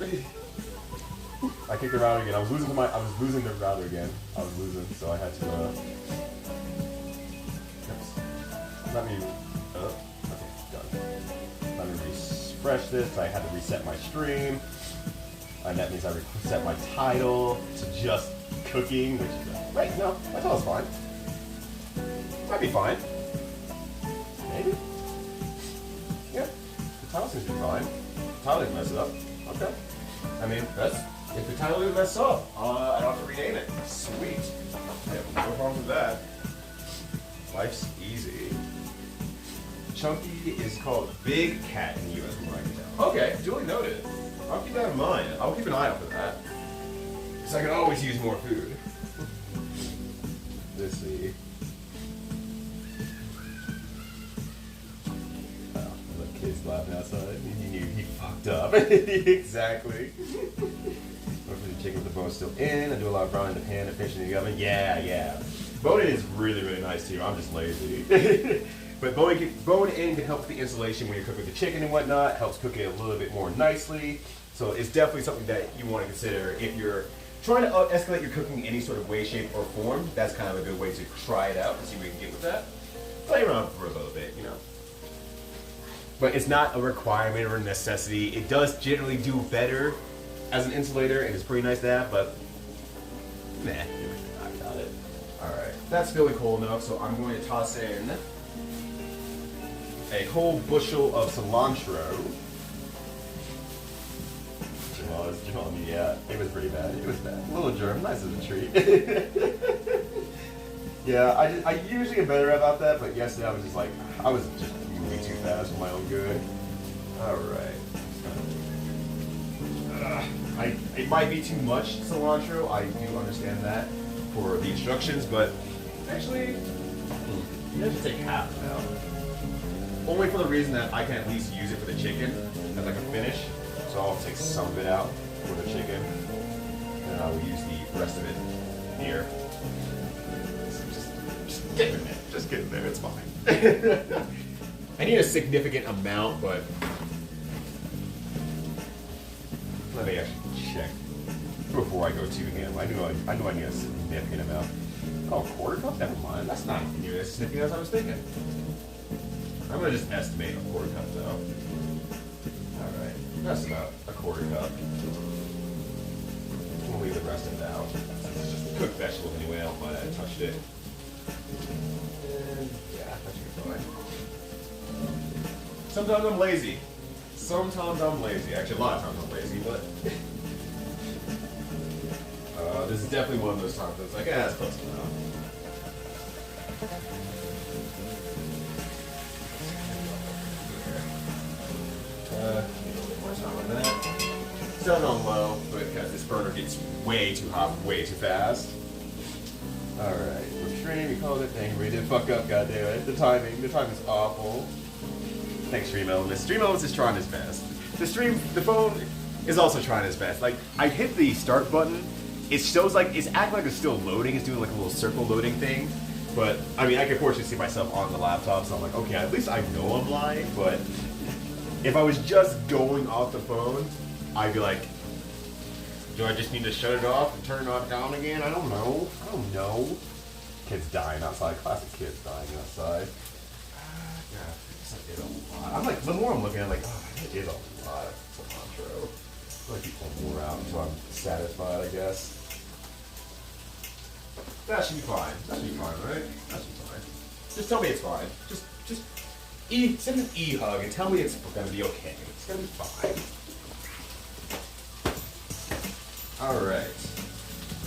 I kicked the router again. I was losing the router again. I was losing, so I had to let me okay, done. Let me refresh this. I had to reset my stream. And that means I reset my title to just cooking, which is wait, no, my title's fine. Might be fine. Maybe? Yeah. The title seems to be fine. The title didn't mess it up. Okay. I mean, that's if the title didn't mess up, I don't have to rename it. Sweet. I have no problem with that. Life's easy. Chunky is called Big Cat in the US from what I can tell. Okay, duly noted. I'll keep that in mind. I'll keep an eye out for that. Because I can always use more food. Let's see. Oh, the kid's laughing outside. He knew he fucked up. Exactly. Hopefully the chicken with the bone still in. I do a lot of browning in the pan and finishing in the oven. Yeah. Boning is really, really nice too. I'm just lazy. But bone in can help with the insulation when you're cooking the chicken and whatnot. Helps cook it a little bit more nicely. So it's definitely something that you want to consider if you're trying to escalate your cooking in any sort of way, shape, or form. That's kind of a good way to try it out and see what you can get with that. Play around for a little bit, you know. But it's not a requirement or a necessity. It does generally do better as an insulator, and it's pretty nice to have, but nah, I got it. Alright, that's feeling cold enough, so I'm going to toss in a whole bushel of cilantro. Yeah, it was pretty bad. It was bad. A little germ, nice as a treat. Yeah, I usually get better about that, but yesterday I was just like, I was just moving too fast for my own good. Alright. It might be too much cilantro, I do understand that for the instructions, but actually, you have to take half now. Only for the reason that I can at least use it for the chicken as like a finish. So I'll take some of it out for the chicken, and I will use the rest of it here. Just get in there. Just get in there. It's fine. I need a significant amount, but let me actually check before I go to him. I know I need a significant amount. Oh, quarter cup? Never mind. That's not nearly as significant as I was thinking. I'm gonna just estimate a quarter cup though. Alright, that's about a quarter cup. We'll leave the rest of it out. It's just cooked vegetables anyway, I don't mind that I touched it. And yeah, that should be fine. Sometimes I'm lazy. Actually, a lot of times I'm lazy, but this is definitely one of those times that's like, it's close enough. Need a little more time on that. Start on low, because this burner gets way too hot, way too fast. Alright, stream, you called it. Dang, we did fuck up, goddammit. The timing's awful. Thanks, Stream Elements. Stream Elements is trying his best. The phone is also trying his best. Like, I hit the start button, it shows like, it's acting like it's still loading, it's doing like a little circle loading thing. But, I mean, I can fortunately see myself on the laptop, so I'm like, okay, at least I know I'm lying, but if I was just going off the phone, I'd be like, do I just need to shut it off and turn it off down again? I don't know. Kids dying outside. Classic kids dying outside. Yeah, it's a lot. I'm like, the more I'm looking at it, like, it is a lot of cilantro. I'll like keep pulling more out until I'm satisfied, I guess. That should be fine. That should be fine, right? That should be fine. Just tell me it's fine. Just send an e-hug and tell me it's gonna be okay. It's gonna be fine. Alright.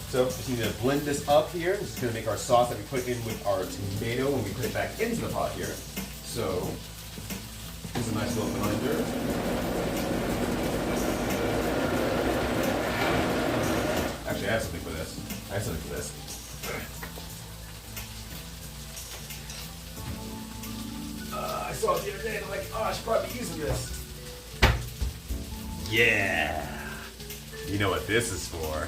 So just need to blend this up here. This is gonna make our sauce that we put in with our tomato when we put it back into the pot here. So here's a nice little blender. Actually, I have something for this. I saw it the other day and I'm like, oh, I should probably be using this. Yeah. You know what this is for.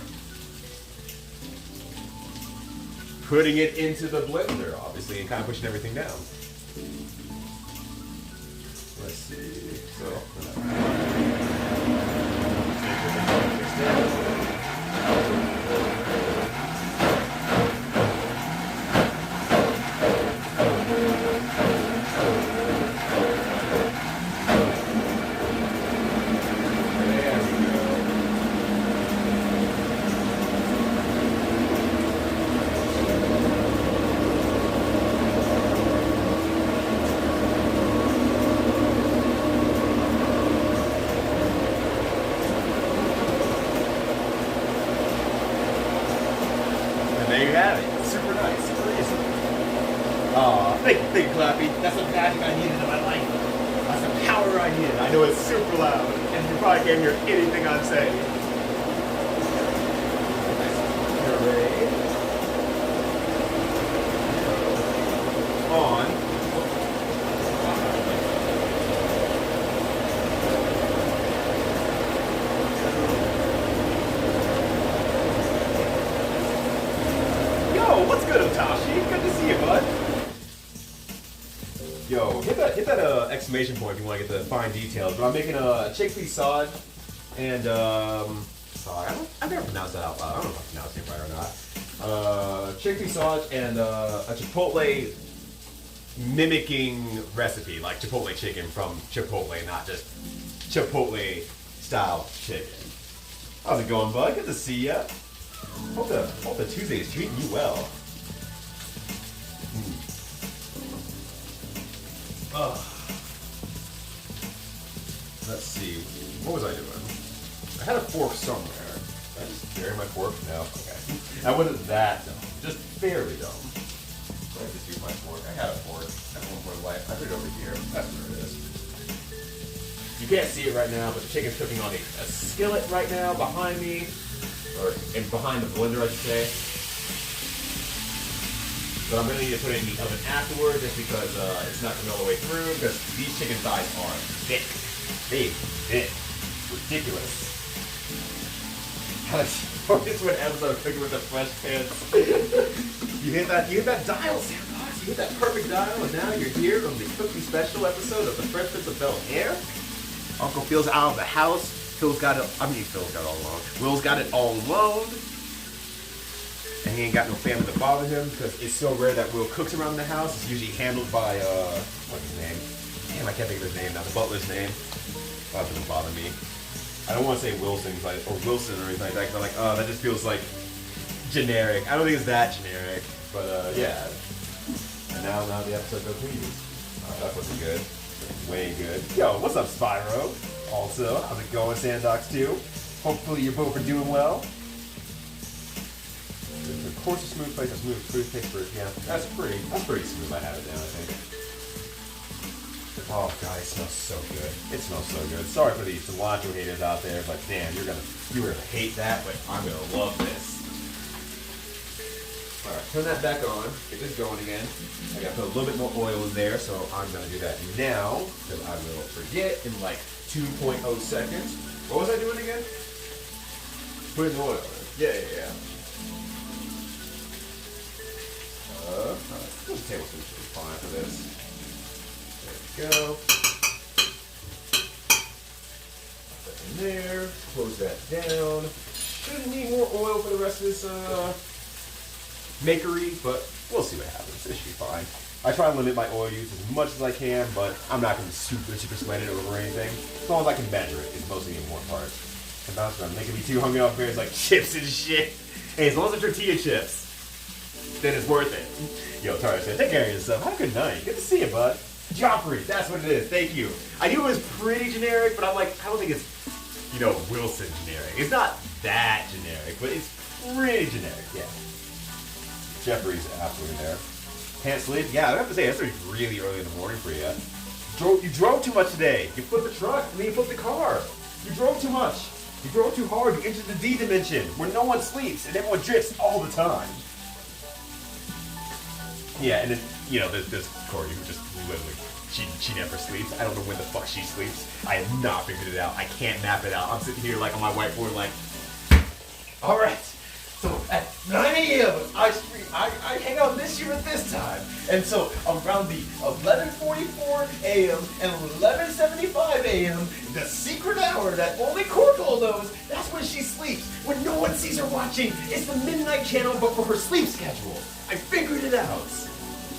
Putting it into the blender, obviously, and kind of pushing everything down. Let's see. So, there you have it. Super nice, super easy. Aw, thank you, Clappy. That's the magic I needed in my life. That's the power I needed. I know it's super loud, and you probably can't hear anything I'm saying. Hooray. On. Yo, what's good, Otashi? Good to see you, bud. Yo, hit that exclamation point if you want to get the fine details. But I'm making a chickpea sod and sorry, I've never pronounced that out loud. I don't know if I'm pronouncing it right or not. Chickpea sod and a chipotle mimicking recipe, like Chipotle chicken from Chipotle, not just Chipotle style chicken. How's it going, bud? Good to see ya. Hope the Tuesday is treating you well. Let's see. What was I doing? I had a fork somewhere. Did I just bury my fork? No. Okay. That wasn't that dumb. Just fairly dumb. Let me just use my fork. I had a fork at one point in life. I put it over here. That's where it is. You can't see it right now, but the chicken's cooking on a skillet right now behind me. Or behind the blender, I should say. But I'm going to need to put it in the oven afterward just because it's not coming all the way through because these chicken thighs are thick. Big, thick, ridiculous. Focus with episode of Cooking with the Fresh Pants. You hit that dial, Sandbox. You hit that perfect dial, and now you're here on the cookie special episode of the Fresh Prince of Bel-Air. Uncle Phil's out of the house. Phil's got it all alone. Will's got it all alone. And he ain't got no family to bother him because it's so rare that Will cooks around the house. It's usually handled by, what's his name? Damn, I can't think of his name now. The butler's name. That doesn't bother me. I don't want to say Wilson or Wilson or anything like that because I'm like, oh, that just feels like generic. I don't think it's that generic, but yeah. And now the episode goes please. That's looking good. Way good. Yo, what's up, Spyro? Also, how's it going, Sandox 2? Hopefully you both are doing well. Of course, a smooth place, a smooth paper. Yeah, that's pretty smooth. I have it down, I think. Oh god, it smells so good. It smells so good. Sorry for the cilantro haters out there, but damn, you're gonna hate that, but I'm gonna love this. All right, turn that back on. Get this going again. I gotta put a little bit more oil in there, so I'm gonna do that now because I will forget in like 2.0 seconds. What was I doing again? Putting oil in. Yeah. Just a tablespoon should be fine for this. There we go. Put that in there. Close that down. Shouldn't need more oil for the rest of this makery, but we'll see what happens. It should be fine. I try to limit my oil use as much as I can, but I'm not going to super sweat it over anything. As long as I can measure it is mostly the important part. And that's what I'm making me too hungry off here. It's like chips and shit. Hey, as long as they're tortilla chips, then it's worth it. Yo, Tara said, take care of yourself. Have a good night. Good to see you, bud. Joffrey, that's what it is. Thank you. I knew it was pretty generic, but I'm like, I don't think it's, Wilson generic. It's not that generic, but it's pretty generic, yeah. Jeffrey's absolutely there. Can't sleep? Yeah, I have to say, that's really early in the morning for you. You drove too much today. You flipped the truck, and then you flipped the car. You drove too much. You drove too hard. You entered the D dimension, where no one sleeps, and everyone drifts all the time. Yeah, and then, there's Corey who just literally, she never sleeps. I don't know when the fuck she sleeps. I have not figured it out. I can't map it out. I'm sitting here like on my whiteboard like, all right, so at 9 a.m. I hang out this year at this time. And so around the 11:44 a.m. and 11:75 a.m., the secret hour that only Corporal knows, that's when she sleeps. When no one sees her watching, it's the midnight channel, but for her sleep schedule. I figured it out.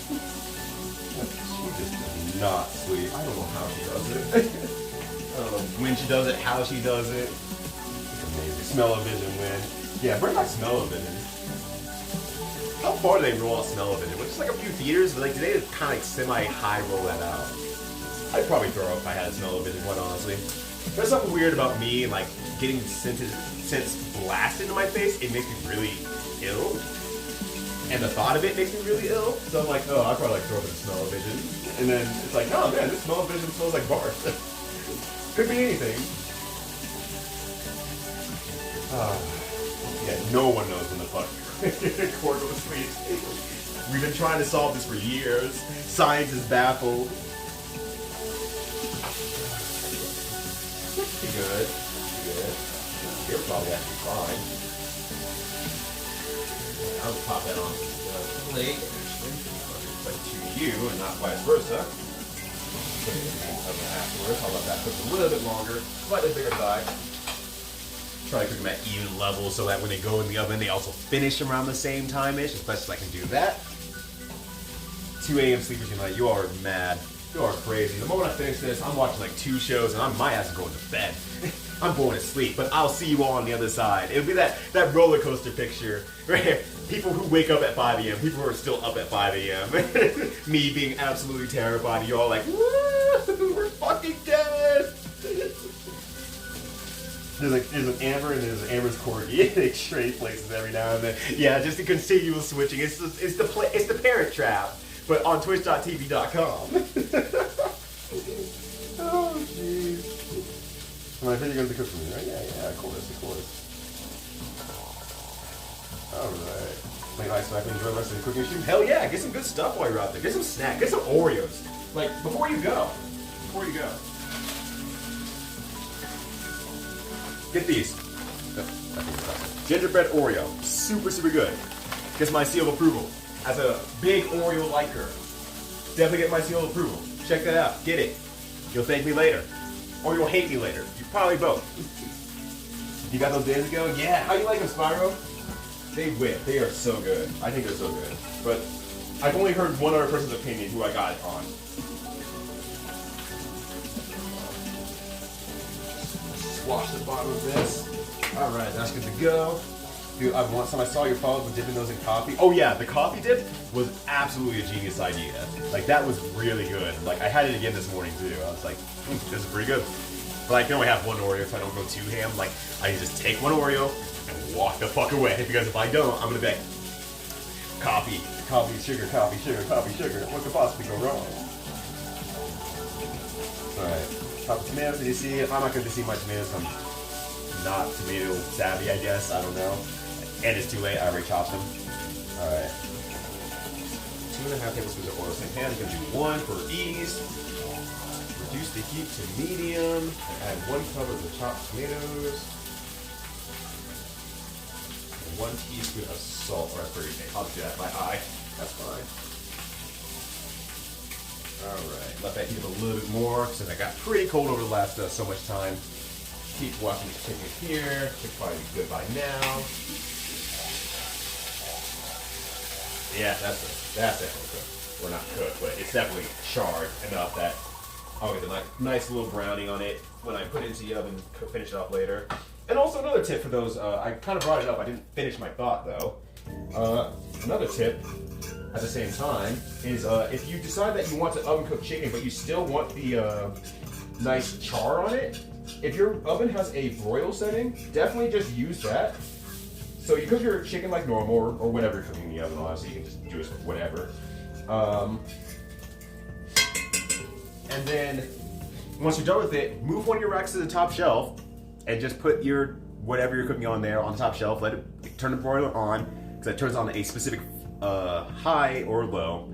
She just does not sleep. I don't know how she does it. I don't know when she does it, how she does it. It's amazing. Smell-o-vision win. Yeah, bring back Smell-o-vision. How far do they roll out Smell-o-vision? Just like a few theaters, but like, do they kind of like semi-high roll that out? I'd probably throw up if I had a Smell-o-vision, quite honestly. There's something weird about me, like getting scents blasted in my face. It makes me really ill. and the thought of it makes me really ill. So I'm like, oh, I probably like throw up in smell-o-vision. And then it's like, oh man, this smell-o-vision smells like barf. Could be anything. Yeah, no one knows when the fuck cord goes to sleep. We've been trying to solve this for years. Science is baffled. Pretty good. Good. You're probably actually fine. I'll pop that on the plate, actually. But to you and not vice versa. Put it in the oven afterwards. I'll let that cook a little bit longer. Slightly bigger side. Try to cook them at even levels so that when they go in the oven, they also finish around the same time-ish, as best as I can do that. 2 a.m. sleepers tonight, you are mad. You are crazy. The moment I finish this, I'm watching like 2 shows and my ass is going to bed. I'm going to sleep, but I'll see you all on the other side. It'll be that roller coaster picture, right? People who wake up at 5 a.m., people who are still up at 5 a.m. Me being absolutely terrified, and you all like, woo, we're fucking dead. There's an Amber and there's an Amber's Corgi. They trade places every now and then. Yeah, just the continual switching. It's the Parent Trap, but on twitch.tv.com. Oh jeez. I think you're gonna cook for me, right? Yeah, of course. All right. Like ice so I can enjoy the rest of the cooking stream. Hell yeah! Get some good stuff while you're out there. Get some snacks. Get some Oreos. Like before you go. Get these. Gingerbread Oreo. Super good. Gets my seal of approval. As a big Oreo liker, definitely get my seal of approval. Check that out. Get it. You'll thank me later. Or you'll hate me later. You probably both. You got those days ago? Yeah. How you like them, Spyro? They whip. They are so good. I think they're so good. But I've only heard one other person's opinion who I got it on. Wash the bottom of this. Alright, that's good to go. Dude, I saw your follows with dipping those in coffee. Oh yeah, the coffee dip was absolutely a genius idea. Like that was really good. Like I had it again this morning too. I was like, this is pretty good. But I can only have one Oreo so I don't go too ham. Like I can just take one Oreo and walk the fuck away. Because if I don't, I'm gonna be like, coffee, sugar. What could possibly go wrong? Alright. Chop the tomatoes, did you see it? I'm not going to see my tomatoes. I'm not tomato savvy, I guess. I don't know. And it's too late. I already chopped them. Alright. 2.5 tablespoons of oil. Same pan. I'm going to do 1 for ease. Reduce the heat to medium. And add 1 cup of the chopped tomatoes. And 1 teaspoon of salt. Or that's pretty big. I'll do that by eye. That's fine. Alright, let that heat up a little bit more since I got pretty cold over the last so much time. Keep washing the chicken here. Should probably be good by now. Yeah, that's definitely cooked. Or not cooked, but it's definitely charred enough that I'll get a nice little browning on it when I put it into the oven, finish it off later. And also another tip for those, I kind of brought it up, I didn't finish my thought though. Another tip at the same time is if you decide that you want to oven cook chicken but you still want the nice char on it, if your oven has a broil setting, definitely just use that. So you cook your chicken like normal or whatever you're cooking in the oven, honestly, you can just do it whatever. And then once you're done with it, move one of your racks to the top shelf and just put your whatever you're cooking on there on the top shelf. Let it turn the broiler on because that turns on a specific high or low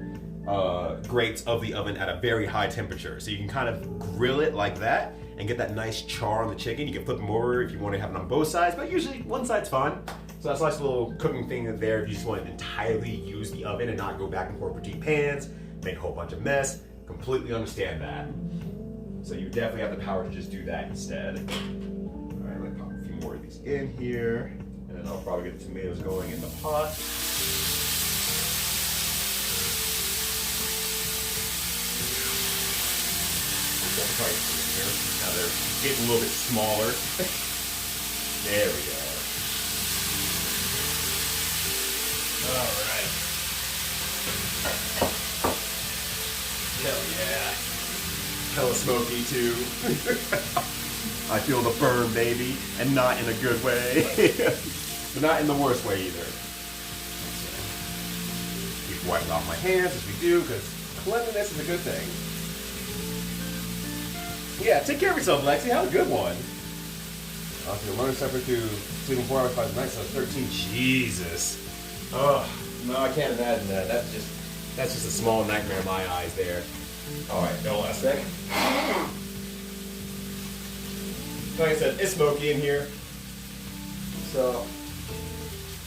grates of the oven at a very high temperature. So you can kind of grill it like that and get that nice char on the chicken. You can flip them over if you want to have it on both sides, but usually one side's fine. So that's a nice little cooking thing there if you just want to entirely use the oven and not go back and forth between pans, make a whole bunch of mess. Completely understand that. So you definitely have the power to just do that instead. All right, let me pop a few more of these in here, and then I'll probably get the tomatoes going in the pot. Now they're getting a little bit smaller. There we go. All right. Hell yeah. Hella smoky too. I feel the burn, baby, and not in a good way. But not in the worst way either. wipe it off my hands as we do, because cleanliness is a good thing. Yeah, take care of yourself, Lexi. Have a good one. Okay, learn separate to sleeping 4 hours, 5 nights, so 13. Jesus. Oh, no, I can't imagine that. That's just a small nightmare in my eyes there. All right, hold on a second. Like I said, it's smoky in here, so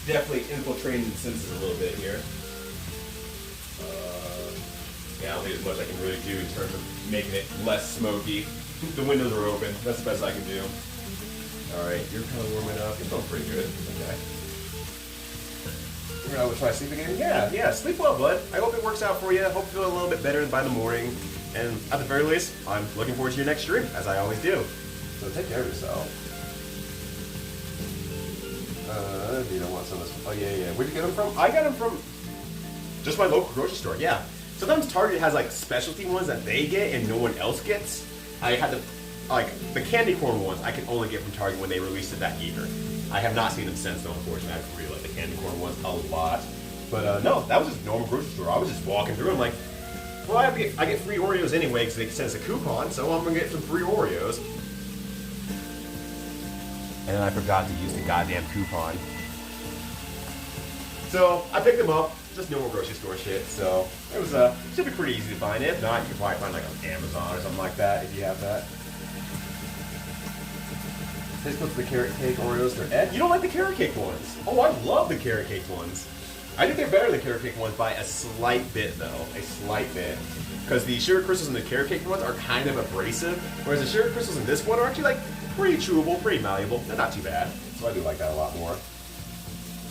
definitely infiltrating the senses a little bit here. Yeah, I don't think there's much I can really do in terms of making it less smoky. The windows are open. That's the best I can do. All right, you're kind of warming up. You're feeling pretty good. Okay. We're gonna try sleep again. Yeah. Sleep well, bud. I hope it works out for you. I hope you feel a little bit better by the morning. And at the very least, I'm looking forward to your next stream, as I always do. So take care of yourself. You don't want some of this. Oh yeah. Where'd you get them from? I got them from just my local grocery store. Yeah. Sometimes Target has like specialty ones that they get and no one else gets. I had the candy corn ones I can only get from Target when they released it that year. I have not seen them since, though, unfortunately. I really like the candy corn ones a lot. But no, that was just a normal grocery store. I was just walking through. I'm like, well, I get free Oreos anyway because they sent us a coupon, so I'm gonna get some free Oreos. And then I forgot to use the goddamn coupon. So I picked them up. Just normal grocery store shit, so it was should be pretty easy to find. If not, you can probably find like on Amazon or something like that if you have that. This puts the carrot cake Oreos. They're Ed. You don't like the carrot cake ones? Oh, I love the carrot cake ones. I think they're better than the carrot cake ones by a slight bit, though. A slight bit. Because the sugar crystals and the carrot cake ones are kind of abrasive, whereas the sugar crystals in this one are actually like pretty chewable, pretty malleable. They're not too bad. So I do like that a lot more.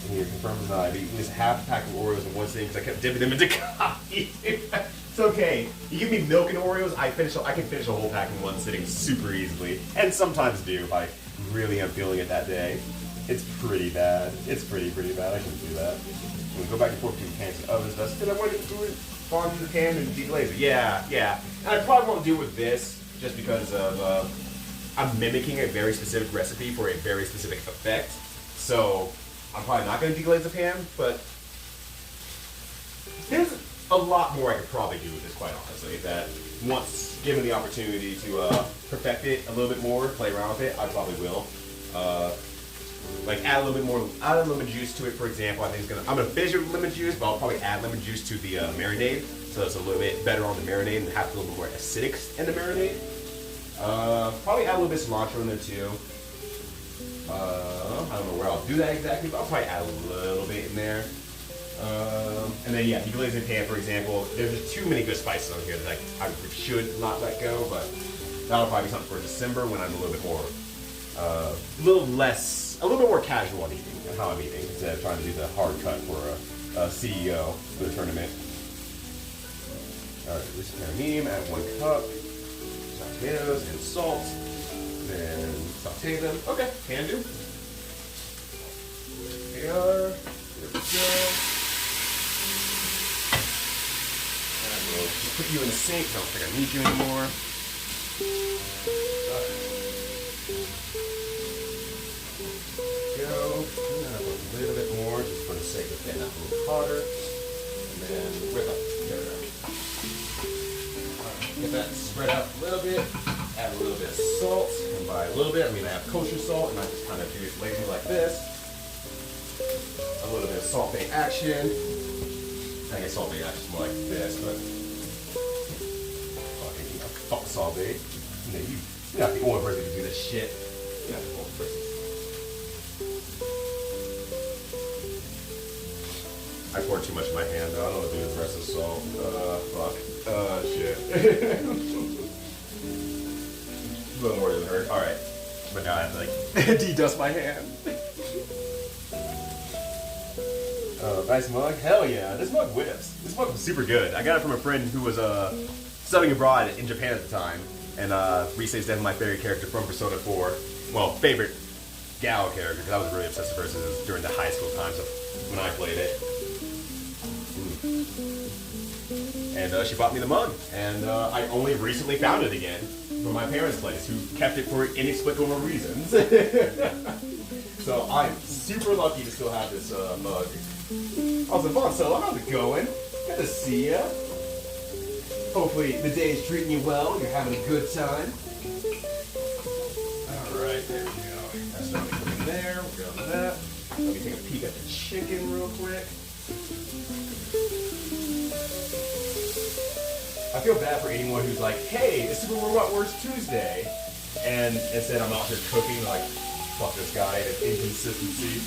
And here confirms that I've eaten this half pack of Oreos in one sitting because I kept dipping them into coffee. It's okay. You give me milk and Oreos, I can finish a whole pack in one sitting super easily. And sometimes do if I really am feeling it that day. It's pretty bad. It's pretty bad. I can do that. I'm going to go back and forth between pans and ovens. That's because I want to do it on the pan and deglaze it. Yeah. And I probably won't do it with this just because of I'm mimicking a very specific recipe for a very specific effect. So I'm probably not going to deglaze the pan, but there's a lot more I could probably do with this, quite honestly, that once given the opportunity to perfect it a little bit more, play around with it, I probably will. Like add a little bit more, add a lemon juice to it, for example. I'm gonna finish it with lemon juice, but I'll probably add lemon juice to the marinade, so it's a little bit better on the marinade and have a little bit more acidic in the marinade. Probably add a little bit of cilantro in there too. I don't know where I'll do that exactly, but I'll probably add a little bit in there. And then yeah, deglaze in pan, for example. There's just too many good spices on here that I should not let go, but that'll probably be something for December when I'm a little bit more, a little bit more casual on eating, how I'm eating, instead of trying to do the hard cut for a CEO for the tournament. Alright, this is medium, add 1 cup, potatoes and salt, then saute them. Okay, can do. There we are. There we go. And we'll just put you in the sink. I don't think I need you anymore. Go. A little bit more, just for the sake of getting that a little hotter. And then whip up. There we go. Get that spread out a little bit. Add a little bit of salt. And by a little bit, I mean I have kosher salt, and I just kind of do it lazy like this. A little bit of Salt Bay action. I guess Salt Bay action is more like this, but fuck Salt Bay. You're not the only person who can do this shit. You're not the only person. I poured too much in my hand though. I don't know what to do with the rest of the salt. Fuck. Shit. A little more than hurt. Alright. But now I have to like de-dust my hand. Nice mug? Hell yeah. This mug whips. This mug was super good. I got it from a friend who was studying abroad in Japan at the time. And recently is definitely my favorite character from Persona 4. Well, favorite gal character, because I was really obsessed with her during the high school times of when I played it. And she bought me the mug. And I only recently found it again from my parents' place, who kept it for inexplicable reasons. So I'm super lucky to still have this mug. Also, Voncello, how's it going? Good to see ya. Hopefully the day is treating you well. You're having a good time. All right, there we go. That's not cooking there. We'll go to that. Let me take a peek at the chicken real quick. I feel bad for anyone who's like, hey, it's Super Robot Wars Tuesday. And instead I'm out here cooking like, fuck this guy and his inconsistency.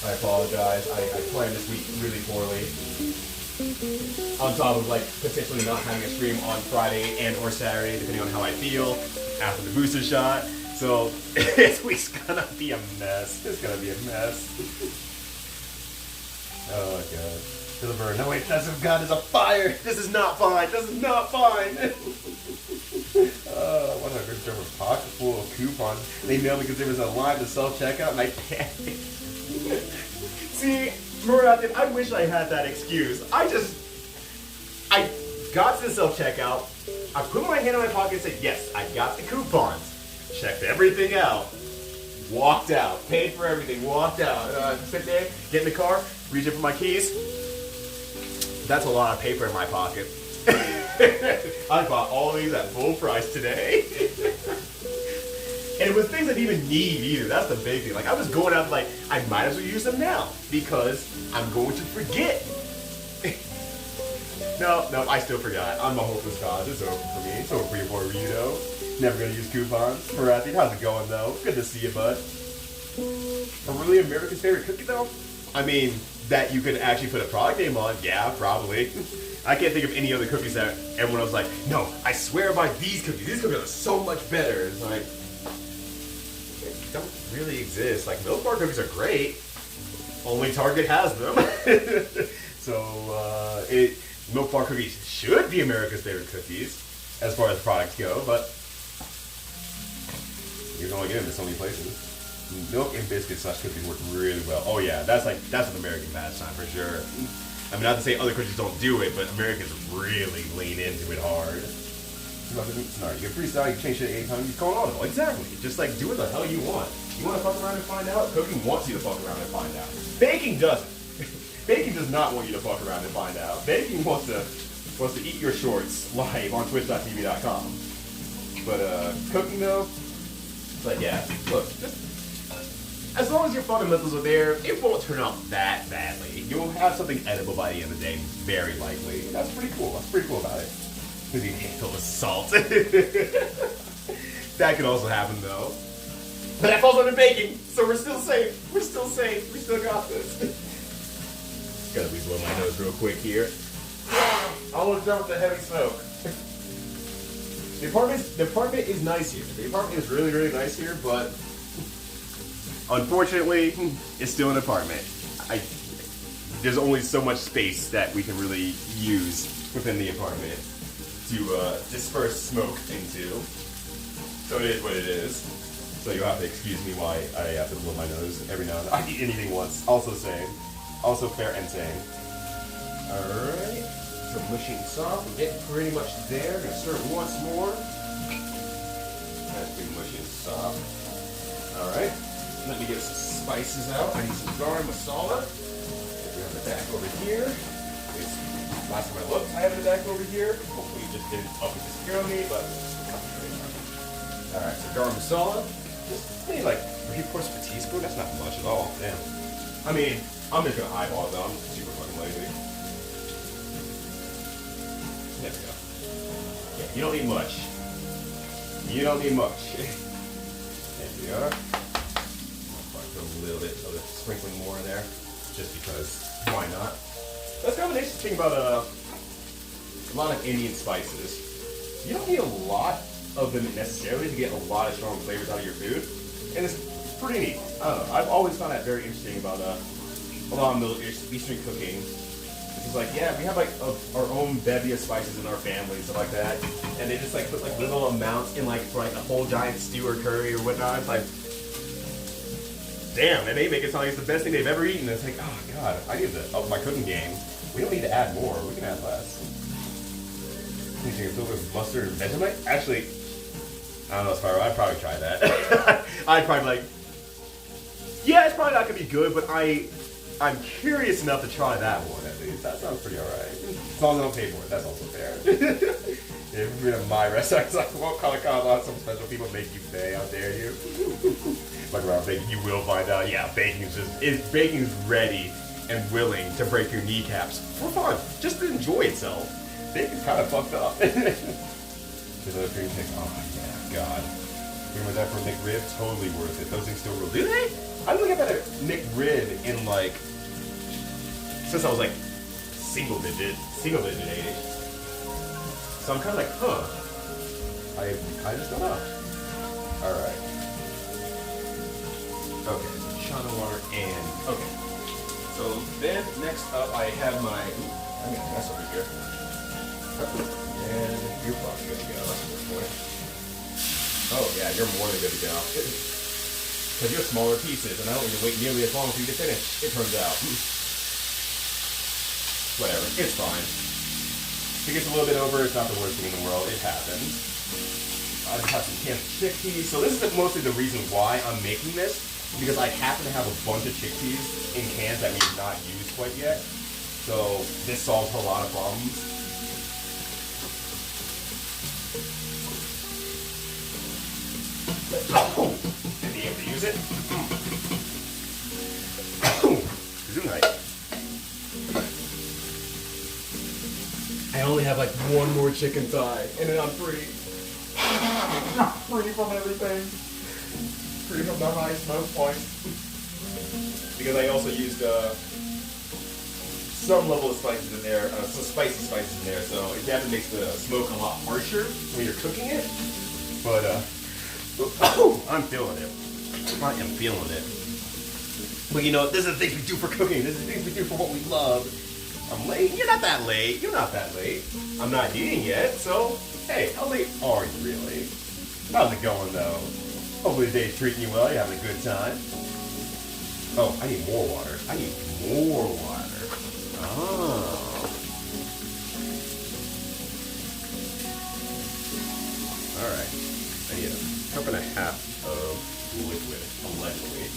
I apologize. I planned this week really poorly. On top of like potentially not having a stream on Friday and or Saturday, depending on how I feel after the booster shot. So this week's gonna be a mess. It's gonna be a mess. Oh god. To the bird. No wait, that's God is a fire. This is not fine. This is not fine. What a good German pocket full of coupons. They mailed me because there was a line to self-checkout and I panicked. See, Murat, I wish I had that excuse. I got to the self-checkout. I put my hand in my pocket and said, yes, I got the coupons. Checked everything out. Walked out. Paid for everything. Walked out. Sit there, get in the car, reach in for my keys. That's a lot of paper in my pocket. I bought all these at full price today. And it was things I didn't even need either. That's the big thing. Like, I was going out like, I might as well use them now because I'm going to forget. No, I still forgot. I'm a hopeless cause. It's over for me. It's over for your boy Rito. Never gonna use coupons. Marathi, how's it going though? Good to see you, bud. Really America's favorite cookie though? I mean, that you could actually put a product name on, yeah, probably. I can't think of any other cookies that everyone else like, no, I swear by these cookies. These cookies are so much better. It's like, they don't really exist. Like, Milk Bar cookies are great. Only Target has them. So, Milk Bar cookies should be America's favorite cookies, as far as products go, but you can only get them in so many places. Milk and biscuits / cookies work really well. Oh yeah, that's an American pastime for sure. I mean, not to say other countries don't do it, but Americans really lean into it hard. No, you get freestyle, you change it anytime, you call it audible. Exactly. Just like do what the hell you want. You want to fuck around and find out? Cooking wants you to fuck around and find out. Baking doesn't. Baking does not want you to fuck around and find out. Baking wants to eat your shorts live on twitch.tv.com. But cooking though, it's like, yeah, look, just as long as your fundamentals are there, it won't turn out that badly. You'll have something edible by the end of the day, very likely. That's pretty cool. That's pretty cool about it. Because you handle the salt. That could also happen though. But that falls under baking, so we're still safe. We're still safe. We still got this. Gotta be blow my nose real quick here. Almost done with the heavy smoke. The apartment is nice here. The apartment is really, really nice here, but unfortunately, it's still an apartment. There's only so much space that we can really use within the apartment to disperse smoke into. So it is what it is. So you'll have to excuse me why I have to blow my nose every now and then. I eat anything once. Also same. Also fair and same. Alright. So mushing soft. We're getting pretty much there. Gonna stir it once more. That's been mushing soft. Alright. Let me get some spices out. I need some garam masala. We have the back over here. Last time I looked, I have the back over here. Hopefully it just didn't up and disappear on me, but alright, so garam masala. Just maybe like 3/4 of a teaspoon. That's not much at all. Damn. I mean, I'm just gonna eyeball it though. I'm super fucking lazy. There we go. Yeah, you don't need much. You don't need much. There we are. A little bit of sprinkling more in there, just because why not? That's kind of an interesting thing about a lot of Indian spices. You don't need a lot of them necessarily to get a lot of strong flavors out of your food, and it's pretty neat. I don't know. I've always found that very interesting about a lot of Middle Eastern cooking. It's like, yeah, we have like our own bevy of spices in our family and stuff like that, and they just like put like little amounts in like for like a whole giant stew or curry or whatnot. It's like, damn, and they make it sound like it's the best thing they've ever eaten. It's like, oh god, I need to up my cooking game. We don't need to add more. We can add less. You can fill with mustard and Vegemite? Actually, I don't know, Spyro. I'd probably try that. I'd probably be like, yeah, it's probably not gonna be good, but I'm curious enough to try that one at least. That sounds pretty alright. As long as I don't pay for it, that's also fair. If you're in my restaurant, it's like, what kind of some special people make you pay? How dare you? Like around baking, you will find out. Yeah, baking's ready and willing to break your kneecaps for fun, just to enjoy itself. Bacon's kind of fucked up. The other cream cake, oh yeah, God. Remember that for a McRib? Totally worth it. Those things still rule. Do they? I don't think I've had a McRib in like, since I was like single digit age. So I'm kind of like, huh. I just don't know. Alright. Okay, so shot of water and, okay. So then next up I have my, I got a mess over here. And you're probably good to go at this point. Oh yeah, you're more than good to go. Because you're smaller pieces, and I don't need to wait nearly as long for you to finish, it turns out. Whatever, it's fine. If it gets a little bit over, it's not the worst thing in the world, it happens. I just have some canned chickpeas. So this is mostly the reason why I'm making this, because I happen to have a bunch of chickpeas in cans that we have not used quite yet. So this solves a lot of problems. And be able to use it. Gesundheit. I only have like one more chicken thigh, and then I'm free. Free from everything. Free from the high smoke points. Because I also used some level of spices in there, some spicy spices in there, so it definitely makes the smoke a lot harsher when you're cooking it. But I'm feeling it. I am feeling it. But you know, this is the things we do for cooking. This is the things we do for what we love. I'm late. You're not that late. You're not that late. I'm not eating yet, so hey, how late are you really? How's it going though? Hopefully the day's treating you well. You're having a good time. Oh, I need more water. I need more water. Oh. All right. I need a cup and a half of liquid, allegedly.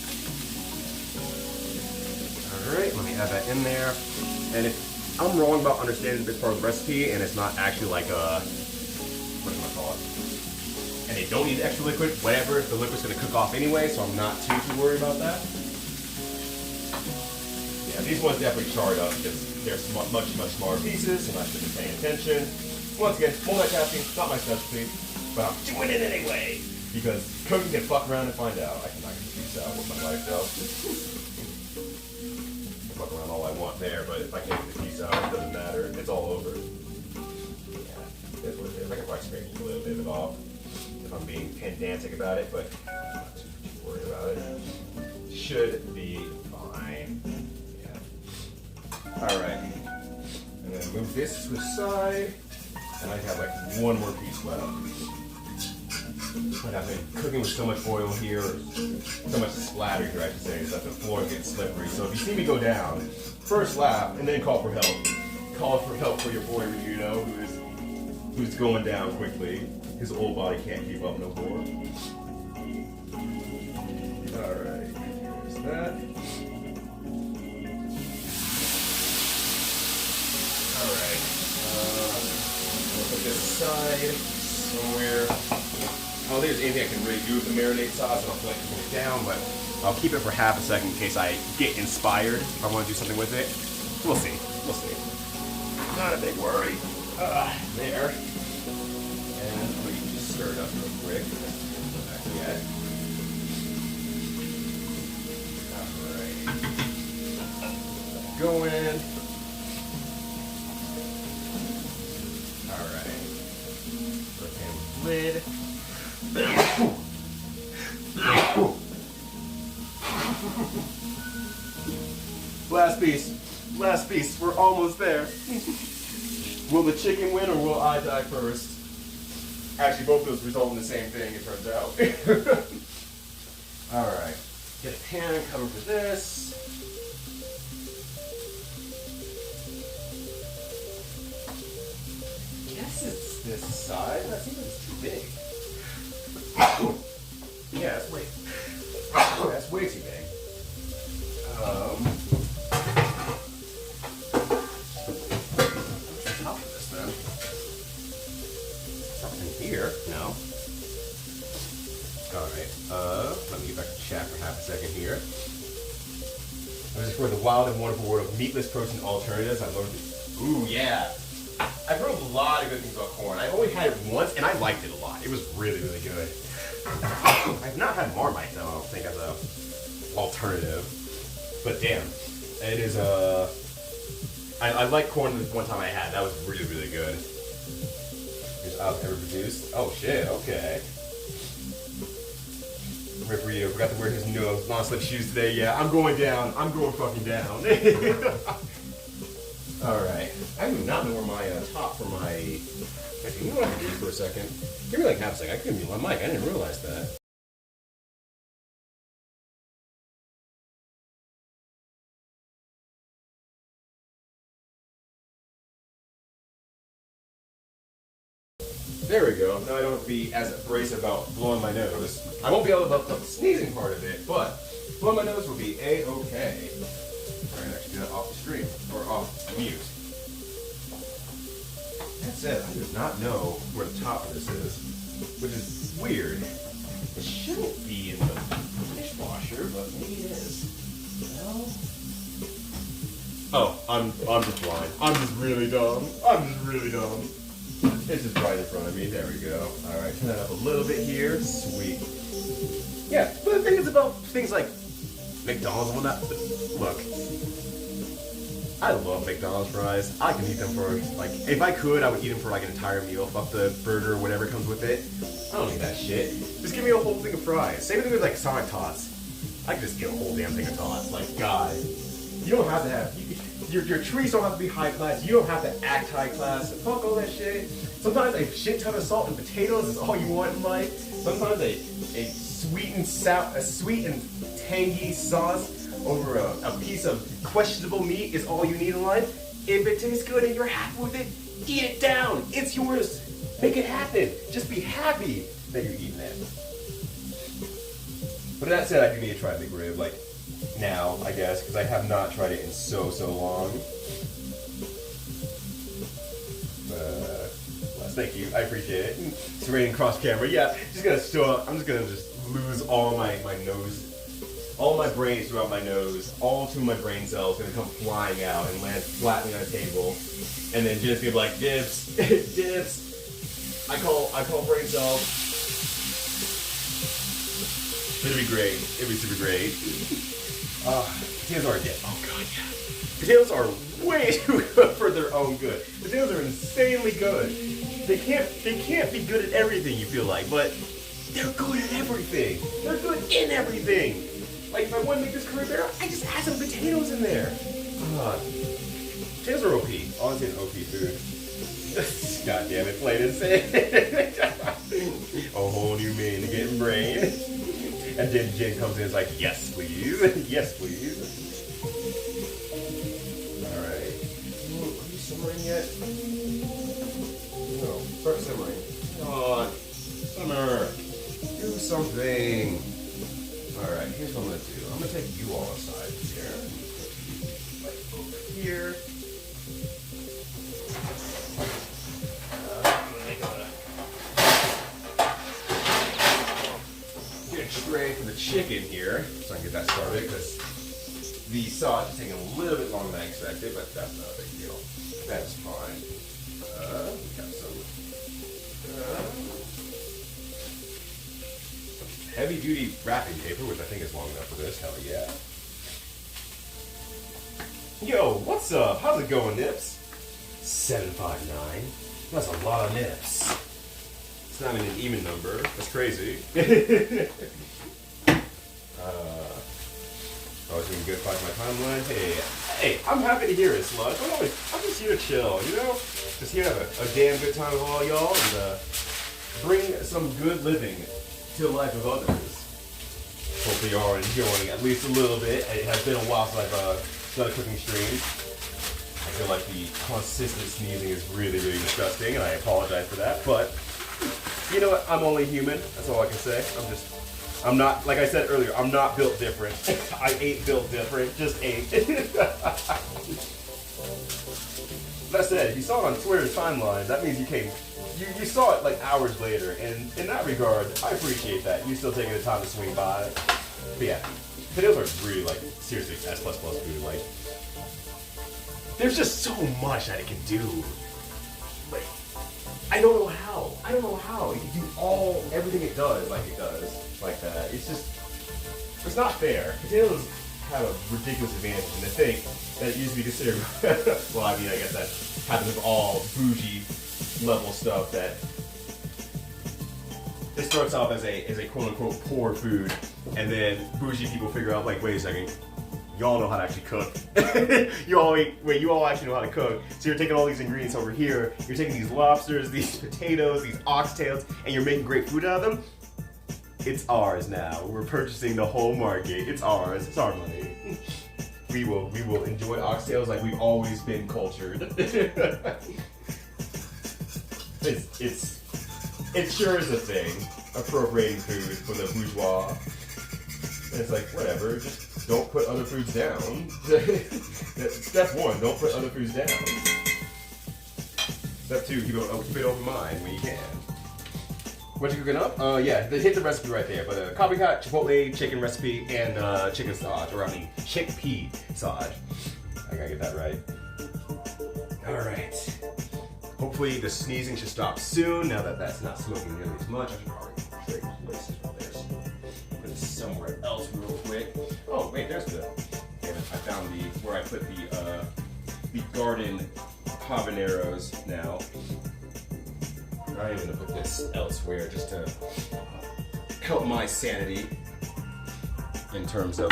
Alright, let me add that in there. And if I'm wrong about understanding this part of the recipe and it's not actually like a, what do I call it? And they don't need extra liquid, whatever, the liquid's going to cook off anyway, so I'm not too worried about that. Yeah, these ones definitely charred up because they're much smaller pieces and I should be paying attention. Once again, multitasking, not my specialty, but I'm doing it anyway. Because cooking can fuck around and find out. I cannot get the piece out with my life though. Fuck around all I want there, but if I can't get the piece out, it doesn't matter. It's all over. Yeah, that's what it is. I can probably scrape a little bit of it off if I'm being pedantic about it, but I'm not too worried about it. Should be fine. Yeah. Alright. And then move this to the side. And I have like one more piece left. But I've been cooking with so much oil here, so much splatter here, I should say, that the floor gets slippery. So if you see me go down, first laugh and then call for help. Call for help for your boy, you know, who's going down quickly. His old body can't keep up no more. Alright, there's that. Alright. We'll put this aside somewhere. I don't think there's anything I can really do with the marinade sauce. I don't feel like cooking it down, but I'll keep it for half a second in case I get inspired. If I want to do something with it, we'll see. We'll see. Not a big worry. There. And we can just stir it up real quick. Not yet. Alright. Going. Alright. Put in lid. Last piece. Last piece. We're almost there. Will the chicken win or will I die first? Actually, both of those result in the same thing, it turns out. Alright. Get a pan covered for this. I guess it's this side. That seems like it's too big. Yeah, that's way too big. here. This is for the wild and wonderful world of meatless protein alternatives. I love it. Ooh, yeah. I've heard a lot of good things about corn. I've only had it once, and I liked it a lot. It was really, really good. I've not had Marmite, though, I don't think, as a alternative. But damn, it is I like corn the one time I had. That was really, really good. Here's I've ever produced. Oh shit, okay. Ripperito forgot to wear his new non-slip shoes today. Yeah, I'm going down. I'm going fucking down. Alright. I do not know where my top for my... Actually, you know what I have to do for a second? Give me like half a second. I couldn't mute my mic. I didn't realize that. There we go. Now I don't have to be as abrasive about blowing my nose. I won't be able to about the sneezing part of it, but blowing my nose will be A-okay. Alright, actually do that off the stream, or off mute. That said, I do not know where the top of this is, which is weird. It shouldn't be in the dishwasher, but maybe it is. No? Oh, I'm just blind. I'm just really dumb. I'm just really dumb. It's just right in front of me. There we go. Alright, turn that up a little bit here. Sweet. Yeah, but the thing is about things like McDonald's and whatnot. Look, I love McDonald's fries. I can eat them for, like, if I could, I would eat them for like an entire meal. Fuck the burger or whatever comes with it. I don't need that shit. Just give me a whole thing of fries. Same thing with like Sonic Tots. I can just get a whole damn thing of Tots. Like, God, you don't have to have... Your treats don't have to be high class. You don't have to act high class. Fuck all that shit. Sometimes a shit ton of salt and potatoes is all you want in life. Sometimes a sweet and tangy sauce over a piece of questionable meat is all you need in life. If it tastes good and you're happy with it, eat it down. It's yours. Make it happen. Just be happy that you're eating it. But that said, I do need to try a McRib. Like, now, I guess, because I have not tried it in so long. Thank you, I appreciate it. It's raining cross camera. Yeah, just gonna I'm just gonna lose all my nose, all my brains throughout my nose, all 2 of my brain cells gonna come flying out and land flatly on a table, and then just be like, dibs, dibs. I call brain cells. It'd be great. It'd be super great. Potatoes are a dip. Oh god, yeah. Potatoes are way too good for their own good. Potatoes are insanely good. They can't be good at everything, you feel like, but they're good at everything. They're good in everything. Like, if I want to make this curry barrel, I just add some potatoes in there. Potatoes are OP. Honestly, an OP food. God damn it, plain and simple. A whole new meaning to get brain. And then Jen comes in and is like, yes, please. Yes, please. Alright. Are you simmering yet? No. Start simmering. Come on. Simmer. Do something. Alright, here's what I'm going to do. I'm going to take you all aside here. Like over here. Tray for the chicken here, so I can get that started, because the sauce is taking a little bit longer than I expected, but that's not a big deal. That's fine. We got some heavy-duty wrapping paper, which I think is long enough for this. Hell yeah. Yo, what's up? How's it going, Nips? 759. That's a lot of nips. It's not even an even number. That's crazy. I was doing good fight my timeline. Hey, I'm happy to hear it, Sludge. I'm just here to chill, you know? Just here to have a damn good time with all y'all and bring some good living to the life of others. Hopefully y'all are enjoying at least a little bit. It has been a while since I've done a cooking stream. I feel like the consistent sneezing is really, really disgusting, and I apologize for that, but you know what? I'm only human. That's all I can say. I'm not, like I said earlier, I'm not built different. I ain't built different. Just ain't. That said, if you saw it on Twitter's timeline, that means you saw it like hours later. And in that regard, I appreciate that. You still taking the time to swing by. But yeah, Potatoes are really like seriously S++ food. Like, there's just so much that it can do. Like, I don't know how. I don't know how it can do everything it does like that. It's just, it's not fair. Potatoes have a ridiculous advantage, and to think that it used to be considered. Well, I mean, I guess that happens with all bougie level stuff that. It starts off as a quote unquote poor food, and then bougie people figure out, like, wait a second, y'all know how to actually cook. you all actually know how to cook. So you're taking all these ingredients over here, you're taking these lobsters, these potatoes, these oxtails, and you're making great food out of them. It's ours now. We're purchasing the whole market. It's ours. It's our money. We will enjoy oxtails like we've always been cultured. It sure is a thing, appropriating food from the bourgeois. And it's like, whatever, just don't put other foods down. Step one, don't put other foods down. Step two, keep it open mind when you can. What you cooking up? Yeah, hit the recipe right there. But copycat chipotle chicken recipe and chicken sausage, or I mean chickpea sausage. I gotta get that right. All right. Hopefully the sneezing should stop soon. Now that that's not smoking nearly as much, I should probably trade places with this. Put it somewhere else real quick. Oh wait, there's the. Damn it! I found where I put the garden habaneros now. I'm gonna put this elsewhere just to help my sanity in terms of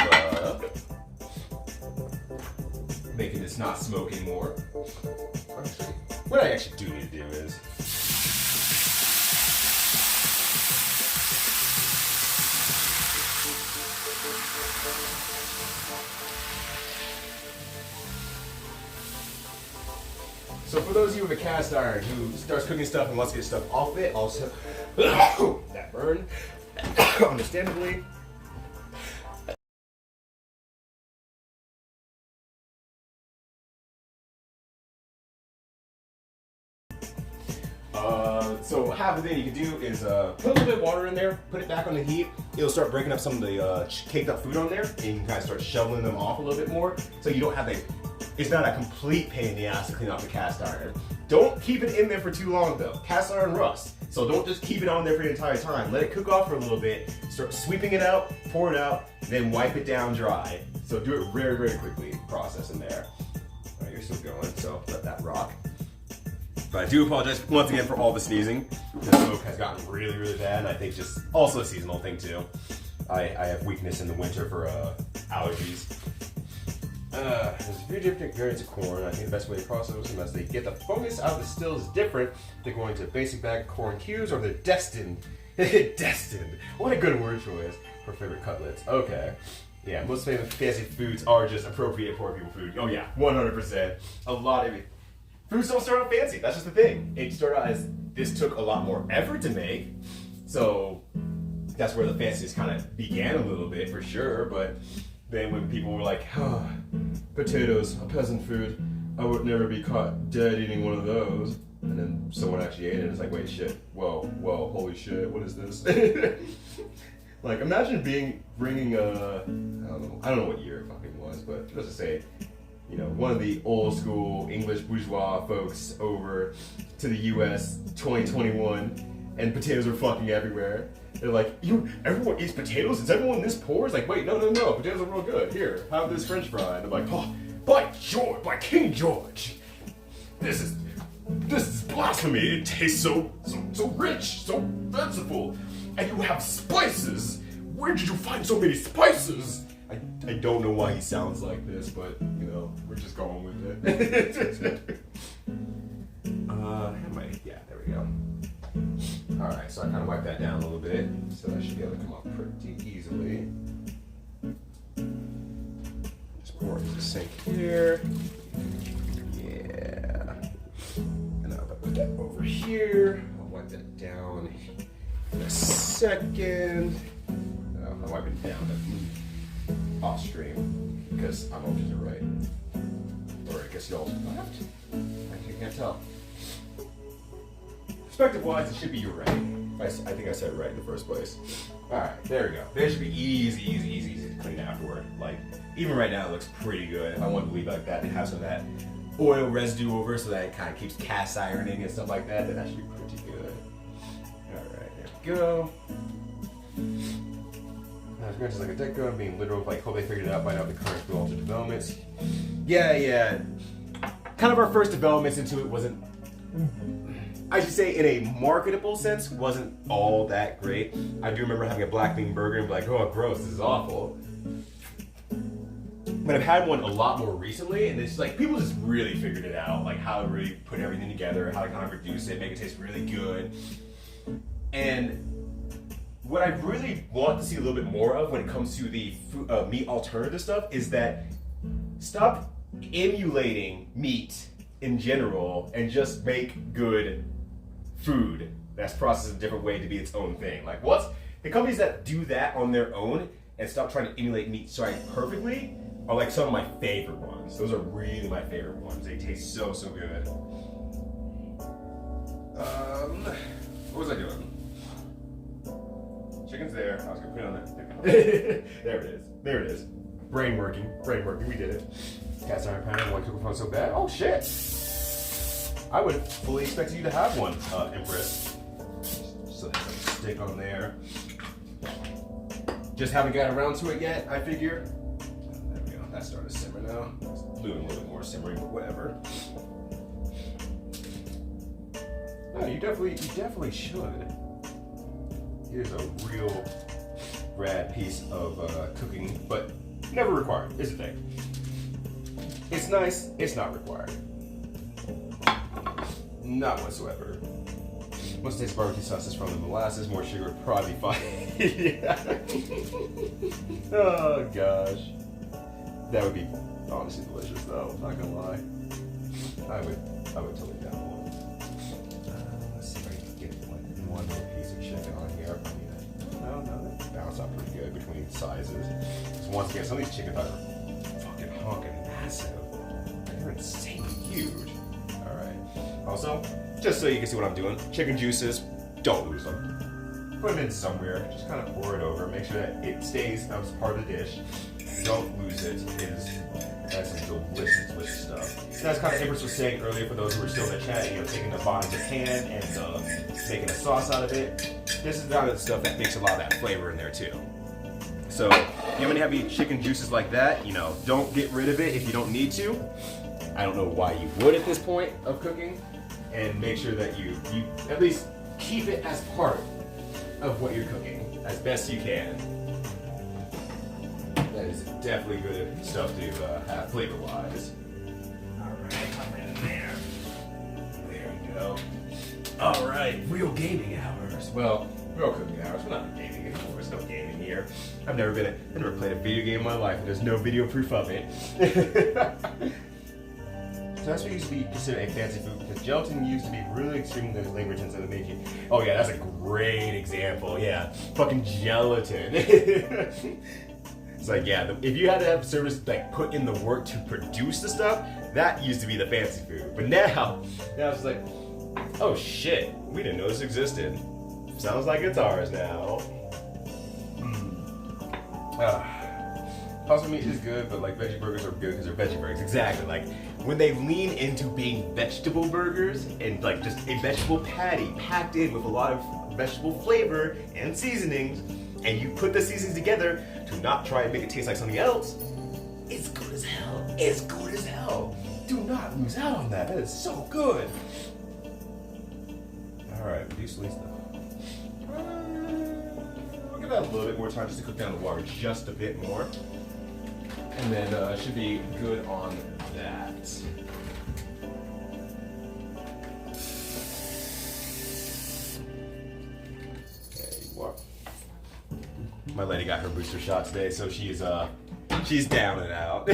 making this not smoke anymore. Actually, what I actually do need to do is so for those of you with a cast iron who starts cooking stuff and wants to get stuff off it, also that burn, understandably. So half of the thing you can do is put a little bit of water in there, put it back on the heat. It'll start breaking up some of the caked up food on there, and you can kind of start shoveling them off a little bit more, so you don't have it's not a complete pain in the ass to clean off the cast iron. Don't keep it in there for too long though. Cast iron rusts, so don't just keep it on there for the entire time. Let it cook off for a little bit, start sweeping it out, pour it out, then wipe it down dry. So do it very, very quickly, process in there. All right, you're still going, so let that rock. But I do apologize once again for all the sneezing. The smoke has gotten really, really bad, and I think just also a seasonal thing too. I have weakness in the winter for allergies. There's a few different variants of corn. I think the best way to process them as they get the fungus out of the still is different. They're going to basic bag corn cubes, or they're destined. Destined. What a good word choice for favorite cutlets. Okay. Yeah, most famous fancy foods are just appropriate poor people food. Oh yeah, 100%. A lot of it. Foods don't start out fancy. That's just the thing. It started out as this took a lot more effort to make, so that's where the fanciness kind of began a little bit for sure. But then when people were like, oh, potatoes, a peasant food, I would never be caught dead eating one of those. And then someone actually ate it, and it's like, wait, shit, whoa, holy shit, what is this? Like, imagine bringing I don't know what year it fucking was, but let's just say, you know, one of the old school English bourgeois folks over to the US 2021, and potatoes are fucking everywhere. They're like, everyone eats potatoes? Is everyone this poor? It's like, wait, no, potatoes are real good. Here, have this French fry. And they're like, oh, by George, by King George, this is blasphemy. It tastes so rich, so fanciful, and you have spices. Where did you find so many spices? I don't know why he sounds like this, but you know, we're just going with it. Yeah, there we go. All right, so I kind of wiped that down a little bit, so that should be able to come off pretty easily. Just pour it into the sink here. Yeah. And I'll put that over here. I'll wipe that down in a second. I'll wipe it down off stream because I'm over to the right. Or I guess y'all left. I can't tell. Perspective wise, it should be your right. I think I said it right in the first place. All right, there we go. They should be easy to clean afterward. Like, even right now it looks pretty good. If I want to leave like that, it has some of that oil residue over so that it kind of keeps cast ironing and stuff like that, then that should be pretty good. All right, there we go. Now, it's just like a deck gun, being literal, like, hope they figured it out by now the current altered developments. Yeah. Kind of our first developments into it wasn't, I should say, in a marketable sense, wasn't all that great. I do remember having a black bean burger and be like, oh, gross, this is awful. But I've had one a lot more recently, and it's like people just really figured it out, like how to really put everything together, how to kind of reduce it, make it taste really good. And what I really want to see a little bit more of when it comes to the meat alternative stuff is that stop emulating meat in general and just make good food that's processed a different way to be its own thing. Like, what's the companies that do that on their own and stop trying to emulate meat perfectly are like some of my favorite ones. Those are really my favorite ones. They taste so good. What was I doing? Chicken's there. I was gonna put it on there. There it is. Brain working. We did it. Cast iron pan. Why cooking phone so bad? Oh shit! I would have fully expected you to have one, Empress. So there's a stick on there. Just haven't gotten around to it yet. I figure. There we go. That's starting to simmer now. It's doing a little bit more simmering, but whatever. No, you definitely should. Here's a real rad piece of cooking, but never required, is the thing. It's nice, it's not required. Not whatsoever. Once it tastes barbecue sauce is from the molasses, more sugar would probably be fine. Yeah. Oh gosh. That would be honestly delicious though, not gonna lie. I would totally down one. Let's see if I can get like one little piece of chicken on here. No, that balance out pretty good between sizes. So once again, some of these chicken thighs are fucking honking massive. They're insanely huge. Alright. Also, just so you can see what I'm doing, chicken juices, don't lose them. Put them in somewhere, just kind of pour it over, make sure that it stays as part of the dish. Don't lose it. That's some delicious stuff. And that's kind of Empress was saying earlier for those who were still in the chat, taking the bottom of the pan and making a sauce out of it. This is kind of the stuff that makes a lot of that flavor in there too. So if you have any chicken juices like that, don't get rid of it if you don't need to. I don't know why you would at this point of cooking. And make sure that you at least keep it as part of what you're cooking as best you can. That is definitely good stuff to have flavor-wise. Alright, pop it in there. There we go. Alright, real gaming hours. Well, real cooking hours. We're not gaming anymore. There's no gaming here. I've never played a video game in my life, and there's no video proof of it. So that's what used to be considered a fancy food, because gelatin used to be really extremely labor intensive and made you. Oh yeah, that's a great example. Yeah, fucking gelatin. It's like, yeah, if you had to have service like put in the work to produce the stuff, that used to be the fancy food. But now it's like, oh shit, we didn't know this existed. Sounds like it's ours now. Pasta meat is good, but like veggie burgers are good because they're veggie burgers. Exactly. Like when they lean into being vegetable burgers and like just a vegetable patty packed in with a lot of vegetable flavor and seasonings, and you put the seasonings together to not try and make it taste like something else, it's good as hell. It's good as hell. Do not lose out on that. That is so good. Alright, reduce least stuff. We'll give that a little bit more time just to cook down the water just a bit more. And then should be good on that. My lady got her booster shot today, so she's down and out.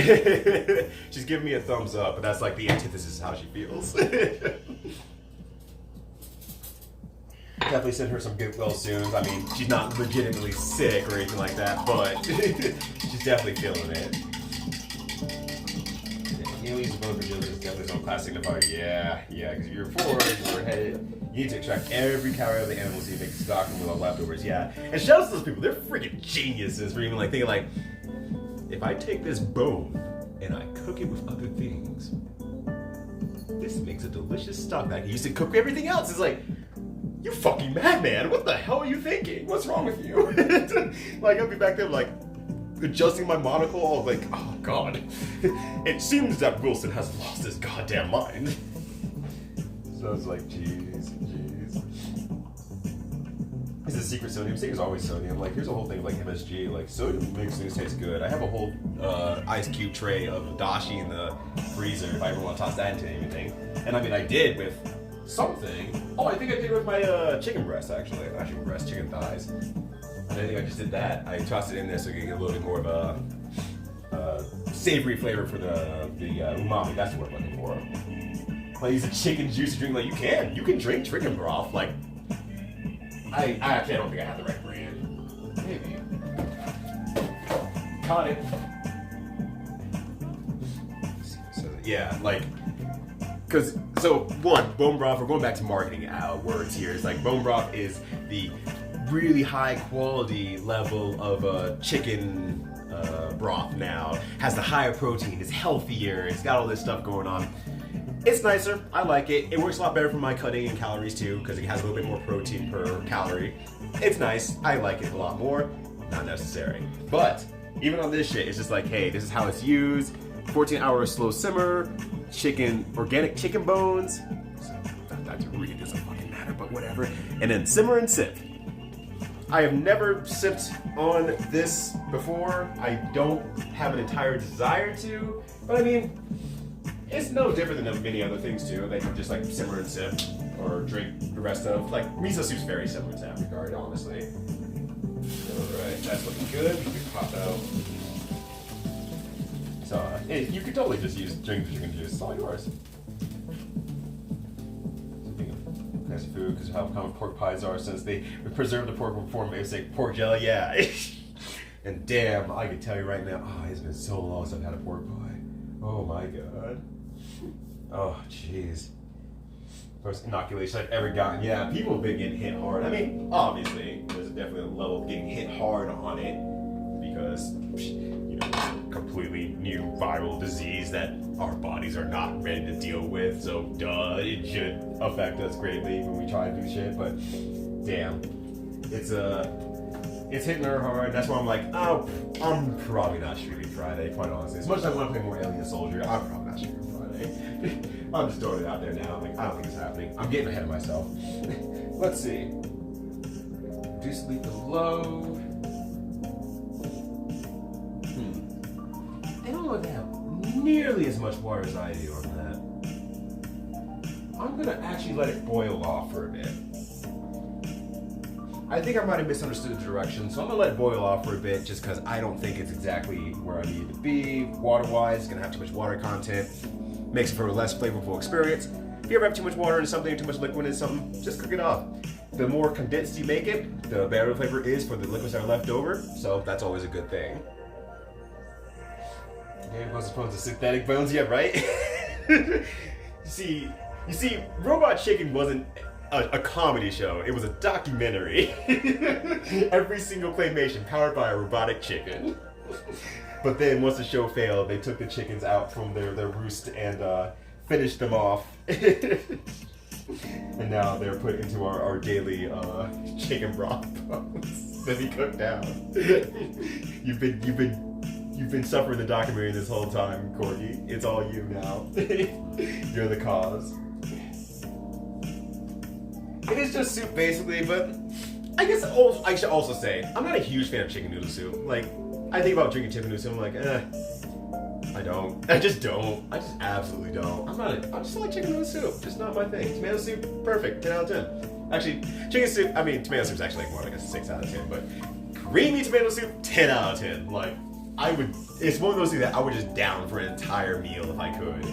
She's giving me a thumbs up, but that's like the antithesis of how she feels. Definitely send her some get well soon. I mean, she's not legitimately sick or anything like that, but she's definitely feeling it. only use the bone for gills is definitely some class signifier. Yeah, because if you're 4, you're headed. You need to extract every calorie of the animal so you make stock and with all leftovers. Yeah, and shout out to those people. They're freaking geniuses for even like thinking like, if I take this bone and I cook it with other things, this makes a delicious stock that I can use to cook everything else. It's like, you fucking madman. What the hell are you thinking? What's wrong with you? Like, I'll be back there like, adjusting my monocle, like, oh god. It seems that Wilson has lost his goddamn mind. So I was like, jeez. It's a secret sodium. Secret's always sodium. Like, here's a whole thing of like MSG. Like, sodium makes things taste good. I have a whole ice cube tray of dashi in the freezer if I ever want to toss that into anything. And I mean, I did with something. Oh, I think I did with my chicken breast, actually. Not chicken breast, chicken thighs. And I think I just did that. I tossed it in there so you can get a little bit more of a savory flavor for the umami. That's what I'm looking for. Like, use a chicken juice to drink. Like, you can drink chicken broth. Like, I actually don't think I have the right brand. Maybe. Caught it. So, yeah, like, bone broth, we're going back to marketing words here. It's like, bone broth is the really high quality level of chicken broth now. Has the higher protein, it's healthier, it's got all this stuff going on. It's nicer, I like it. It works a lot better for my cutting and calories too, because it has a little bit more protein per calorie. It's nice, I like it a lot more. Not necessary. But even on this shit, it's just like, hey, this is how it's used. 14-hour slow simmer, organic chicken bones. That really doesn't fucking matter, but whatever. And then simmer and sip. I have never sipped on this before. I don't have an entire desire to, but I mean, it's no different than many other things too. They can just like simmer and sip, or drink the rest of. Like, miso soup's very similar to that regard, honestly. Alright, that's looking good. We can pop out. So, hey, you could totally just drink the chicken juice. It's all yours. Nice food because of how common pork pies are, since they preserve the pork before basic pork jelly. Yeah. And damn, I can tell you right now, it's been so long since I've had a pork pie. Oh my god. Oh jeez. First inoculation I've ever gotten. Yeah, people have been getting hit hard. I mean, obviously, there's definitely a level of getting hit hard on it because, you know, it's a completely new viral disease that our bodies are not ready to deal with. So, duh, it should affect us greatly when we try to do shit. But, damn, it's hitting her hard. That's why I'm like, oh, I'm probably not streaming Friday, quite honestly. As much as I want to play more Alien Soldier, I'm probably not streaming Friday. I'm just throwing it out there now. Like, I don't think it's happening. I'm getting ahead of myself. Let's see. Do sleep low. They don't look have nearly as much water as I do on that. I'm gonna actually let it boil off for a bit. I think I might have misunderstood the direction, so I'm gonna let it boil off for a bit just because I don't think it's exactly where I need it to be. Water-wise, it's gonna have too much water content. Makes it for a less flavorful experience. If you ever have too much water in something, too much liquid in something, just cook it off. The more condensed you make it, the better the flavor is for the liquids that are left over, so that's always a good thing. Game was opposed to synthetic bones, yeah, right? You see, Robot Chicken wasn't a comedy show, it was a documentary. Every single claymation powered by a robotic chicken. But then once the show failed, they took the chickens out from their roost and finished them off. And now they're put into our daily chicken broth bones that we cook down. You've been suffering the documentary this whole time, Corgi. It's all you now. You're the cause. It is just soup basically, but I guess I should also say I'm not a huge fan of chicken noodle soup. Like, I think about drinking chicken noodle soup, I'm like, I don't. I just don't. I just absolutely don't. I just like chicken noodle soup. Just not my thing. Tomato soup, perfect. 10 out of 10. Actually, chicken soup, I mean, tomato soup's actually more like a 6 out of 10, but creamy tomato soup, 10 out of 10. Like, it's one of those things that I would just down for an entire meal if I could.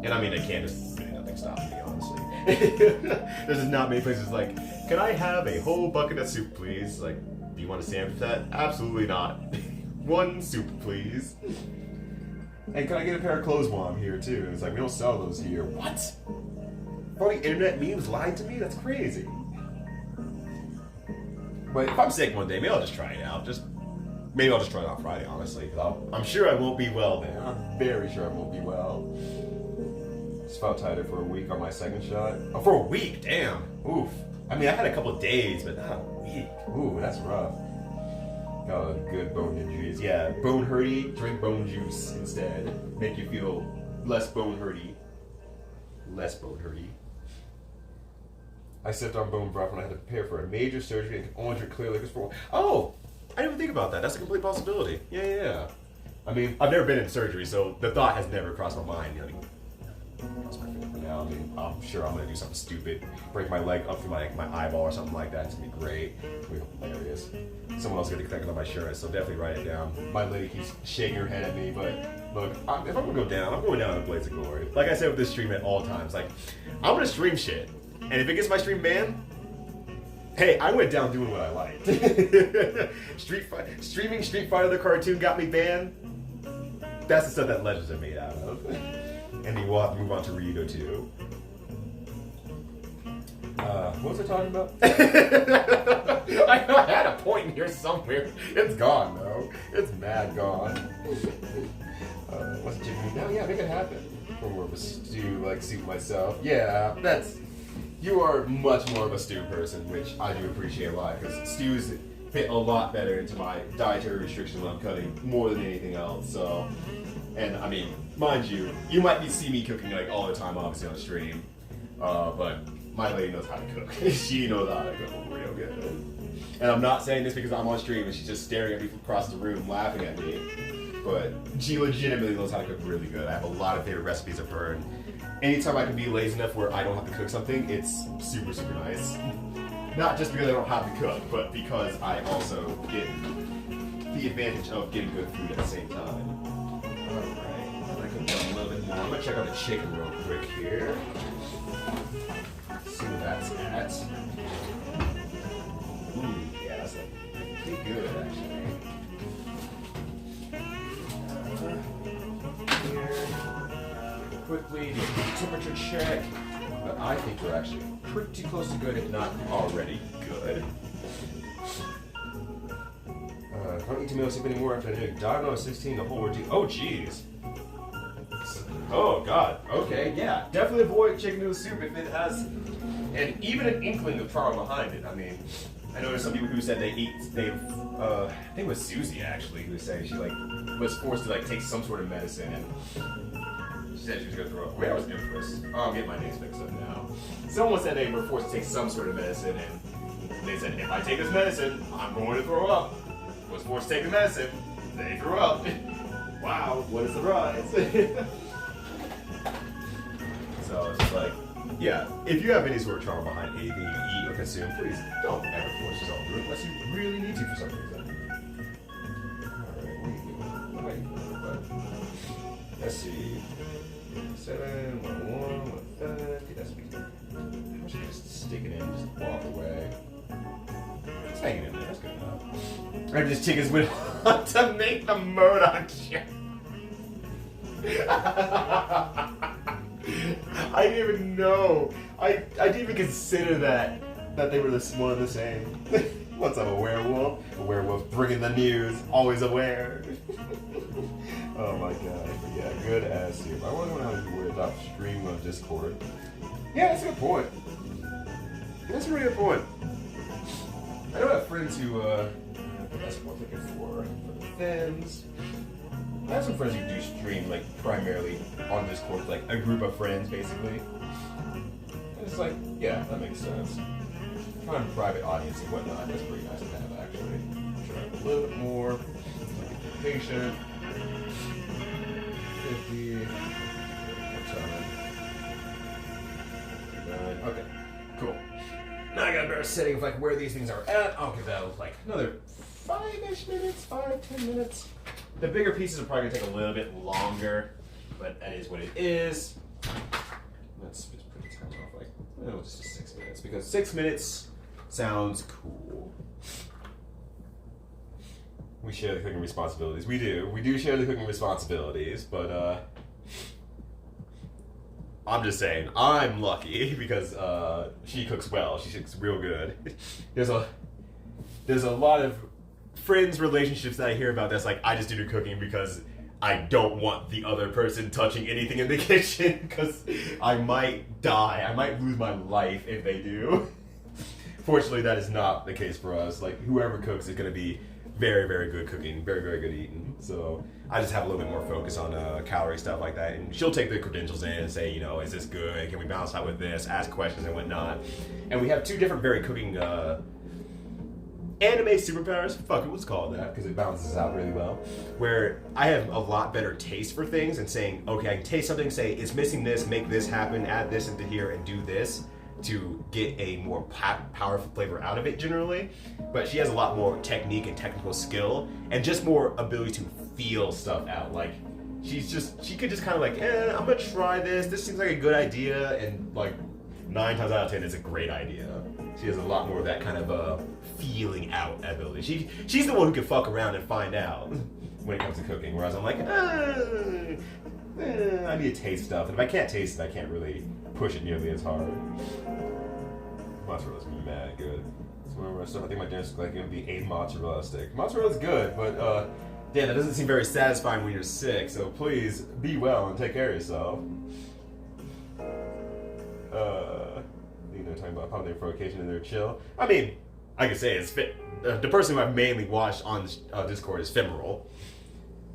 And I mean, I can't just, really nothing stops me, honestly. There's just not many places like, can I have a whole bucket of soup, please? Like, do you want a sandwich with that? Absolutely not. One soup, please. And can I get a pair of clothes while I'm here too? And it's like, we don't sell those here. What? Funny internet memes lied to me? That's crazy. But if I'm sick one day, maybe I'll just try it out. Maybe I'll just try it on Friday, honestly. I'm sure I won't be well then. I'm very sure I won't be well. Just felt tighter for a week on my second shot. Oh, for a week? Damn. Oof. I mean, I had a couple of days, but not a week. Ooh, that's rough. Got a good bone injuries. Yeah, bone hurty, drink bone juice instead. Make you feel less bone hurty. Less bone hurty. I sipped on bone broth when I had to prepare for a major surgery and could only drink clear liquors for. Oh! I didn't even think about that. That's a complete possibility. Yeah. I mean, I've never been in surgery, so the thought has never crossed my mind. Cross my finger for now. I mean, I'm sure I'm gonna do something stupid, break my leg up through my eyeball or something like that. It's gonna be great. It's gonna be hilarious. Someone else gonna get connected on my shirt, so definitely write it down. My lady keeps shaking her head at me, but look, if I'm gonna go down, I'm going down in a blaze of glory. Like I said with this stream at all times, like I'm gonna stream shit, and if it gets my stream banned, hey, I went down doing what I liked. Streaming Street Fighter the cartoon got me banned. That's the stuff that legends are made out of. And then we'll have to move on to Ryudo 2. What was I talking about? I know I had a point here somewhere. It's gone though. It's mad gone. What's Jimmy? No, yeah, make it happen. For more of a stew, like suit myself. Yeah, you are much more of a stew person, which I do appreciate a lot, because stews fit a lot better into my dietary restrictions when I'm cutting more than anything else. So, and I mean, mind you, you might see me cooking like all the time, obviously on stream, but my lady knows how to cook. She knows how to cook real good. And I'm not saying this because I'm on stream and she's just staring at me from across the room, laughing at me. But she legitimately knows how to cook really good. I have a lot of favorite recipes of her, and anytime I can be lazy enough where I don't have to cook something, it's super, super nice. Not just because I don't have to cook, but because I also get the advantage of getting good food at the same time. Alright, I'm gonna cook down a little bit more. I'm gonna check out the chicken real quick here. See what that's at. Ooh, yeah, that's like pretty good actually. Here, quickly do a temperature check. But I think we're actually pretty close to good, if not already good. Don't eat tomato soup anymore after I died when I was 16. The whole ordeal. Oh, jeez. Oh, God. Okay, yeah. Definitely avoid chicken noodle soup if it has, and even an inkling of trauma behind it. I mean, I know there's some people who said I think it was Susie actually who was saying she was forced to take some sort of medicine, and she said she was gonna throw up. Wait, I was Empress. Oh, I'm getting my names mixed up now. Someone said they were forced to take some sort of medicine, and they said if I take this medicine, I'm going to throw up. Was forced to take the medicine, they threw up. Wow, what a surprise! So it's just like, yeah, if you have any sort of trauma behind anything you eat or consume, please don't ever force yourself to do it unless you really need to for some reason. Alright, let's see. 7, 101, 150, that's me. I wish I could just stick it in and just walk away. It's hanging in there, that's good enough. I just chickens went on to make the Murdoch shit. I didn't even know. I didn't even consider that they were one and the same. What's up, a werewolf? A werewolf bringing the news, always aware. Oh my god. But yeah, good ass soup. I wonder how you would adopt stream on Discord. Yeah, that's a good point. That's a really good point. I know I have friends who, that's what I'm looking for the fins. I have some friends who do stream, primarily on Discord, a group of friends, basically. And it's yeah, that makes sense. Kind of private audience and whatnot, that's pretty nice to have, actually. Try a little bit more. Patient. 50. Okay, cool. Now I got a better setting of where these things are at. I'll give that another 5-ish minutes, 5-10 minutes. The bigger pieces are probably gonna take a little bit longer, but that is what it is. Let's just put the timer off just 6 minutes, because 6 minutes sounds cool. We share the cooking responsibilities. We do share the cooking responsibilities, but I'm just saying, I'm lucky because she cooks well. She cooks real good. There's a lot of friends, relationships that I hear about that's like, I just do the cooking because I don't want the other person touching anything in the kitchen because I might die. I might lose my life if they do. Fortunately, that is not the case for us. Like, whoever cooks is going to be very, very good cooking, very, very good eating. So I just have a little bit more focus on calorie stuff like that. And she'll take the credentials in and say, you know, is this good? Can we balance out with this? Ask questions and whatnot. And we have two different very cooking anime superpowers. Fuck it, let's call it that because it balances out really well. Where I have a lot better taste for things and saying, okay, I can taste something, say it's missing this, make this happen, add this into here, and do this to get a more powerful flavor out of it generally. But she has a lot more technique and technical skill and just more ability to feel stuff out. Like, she could just kind of like, I'm gonna try this. This seems like a good idea, and like 9 times out of 10, it's a great idea. She has a lot more of that kind of feeling out ability. She's the one who can fuck around and find out when it comes to cooking. Whereas I'm like, I need to taste stuff, and if I can't taste it, I can't really push it nearly as hard. Mozzarella's mad good. So I think my dinner's like gonna be a mozzarella stick. Mozzarella's good, but damn, that doesn't seem very satisfying when you're sick. So please be well and take care of yourself. You know, talking about popping there for occasion and they're chill. I mean, I could say it's the person who I've mainly watched on Discord is Femoral,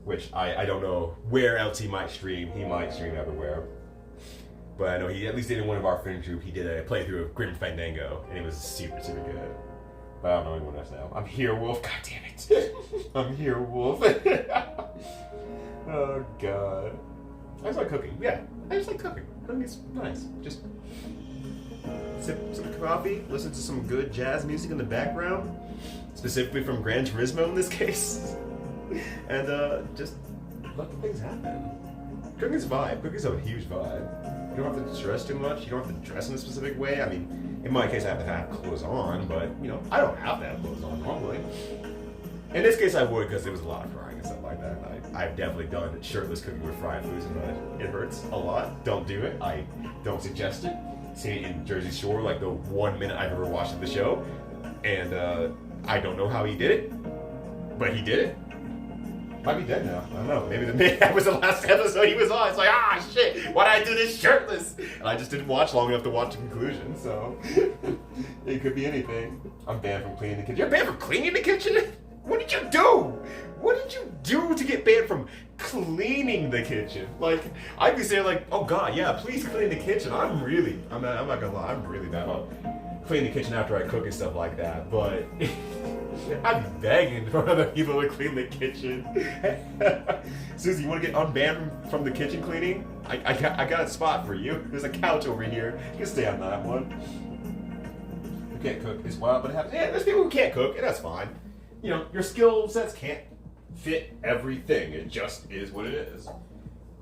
which I don't know where else he might stream. He might stream everywhere. But I know he at least did in one of our friend group. He did a playthrough of Grim Fandango, and it was super, super good. But I don't know anyone else now. I'm here, Wolf. God damn it. I'm here, Wolf. Oh, God. I just like cooking. Yeah, I just like cooking. Cooking is nice. Just sip some coffee, listen to some good jazz music in the background, specifically from Gran Turismo in this case, and just let the things happen. Cooking's vibe. Cooking's a huge vibe. You don't have to dress too much. You don't have to dress in a specific way. I mean, in my case, I have to have clothes on, but, you know, I don't have to have clothes on normally. In this case, I would because there was a lot of frying and stuff like that. I've definitely done shirtless cooking with fried foods, but it hurts a lot. Don't do it. I don't suggest it. See it in Jersey Shore, like the 1 minute I've ever watched of the show, and I don't know how he did it, but he did it. Might be dead now. I don't know. Maybe that was the last episode he was on. It's like, shit, why did I do this shirtless? And I just didn't watch long enough to watch the conclusion, so it could be anything. I'm banned from cleaning the kitchen. You're banned from cleaning the kitchen? What did you do? What did you do to get banned from cleaning the kitchen? Like, I'd be saying like, oh God, yeah, please clean the kitchen. I'm not gonna lie, I'm really bad about cleaning the kitchen after I cook and stuff like that, but I'm begging for other people to clean the kitchen. Susie, you want to get unbanned from the kitchen cleaning? I got a spot for you. There's a couch over here. You can stay on that one. You can't cook. It's wild, but it happens. Yeah, there's people who can't cook, and that's fine. You know, your skill sets can't fit everything. It just is what it is.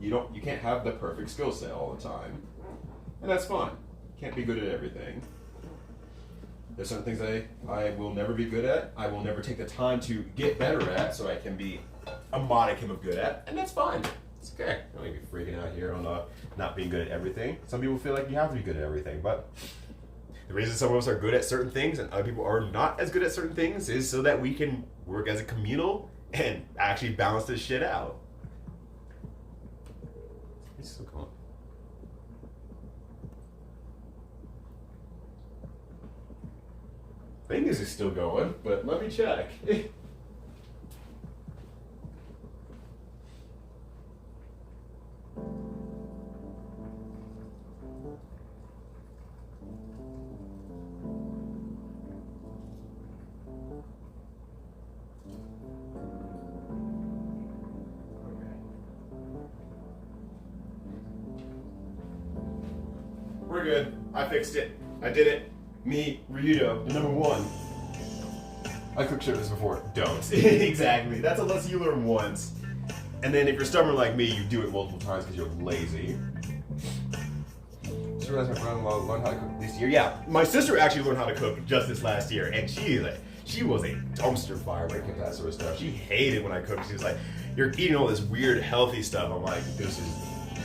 You can't have the perfect skill set all the time, and that's fine. Can't be good at everything. There's certain things I will never be good at. I will never take the time to get better at, so I can be a modicum of good at, and that's fine. It's okay. I don't need to be freaking out here on not being good at everything. Some people feel like you have to be good at everything, but the reason some of us are good at certain things and other people are not as good at certain things is so that we can work as a communal and actually balance this shit out. It's so cool. I think this is still going, but let me check. We're good. I fixed it. I did it. Me, Ryudo, the number one. I cooked shirtless before. Don't. Exactly. That's unless you learn once. And then if you're stubborn like me, you do it multiple times because you're lazy. Just realized my brother-in-law learned how to cook this year. Yeah, my sister actually learned how to cook just this last year, and she was a dumpster fire when it came to that sort of stuff. She hated when I cooked. She was like, "You're eating all this weird healthy stuff." I'm like, "This is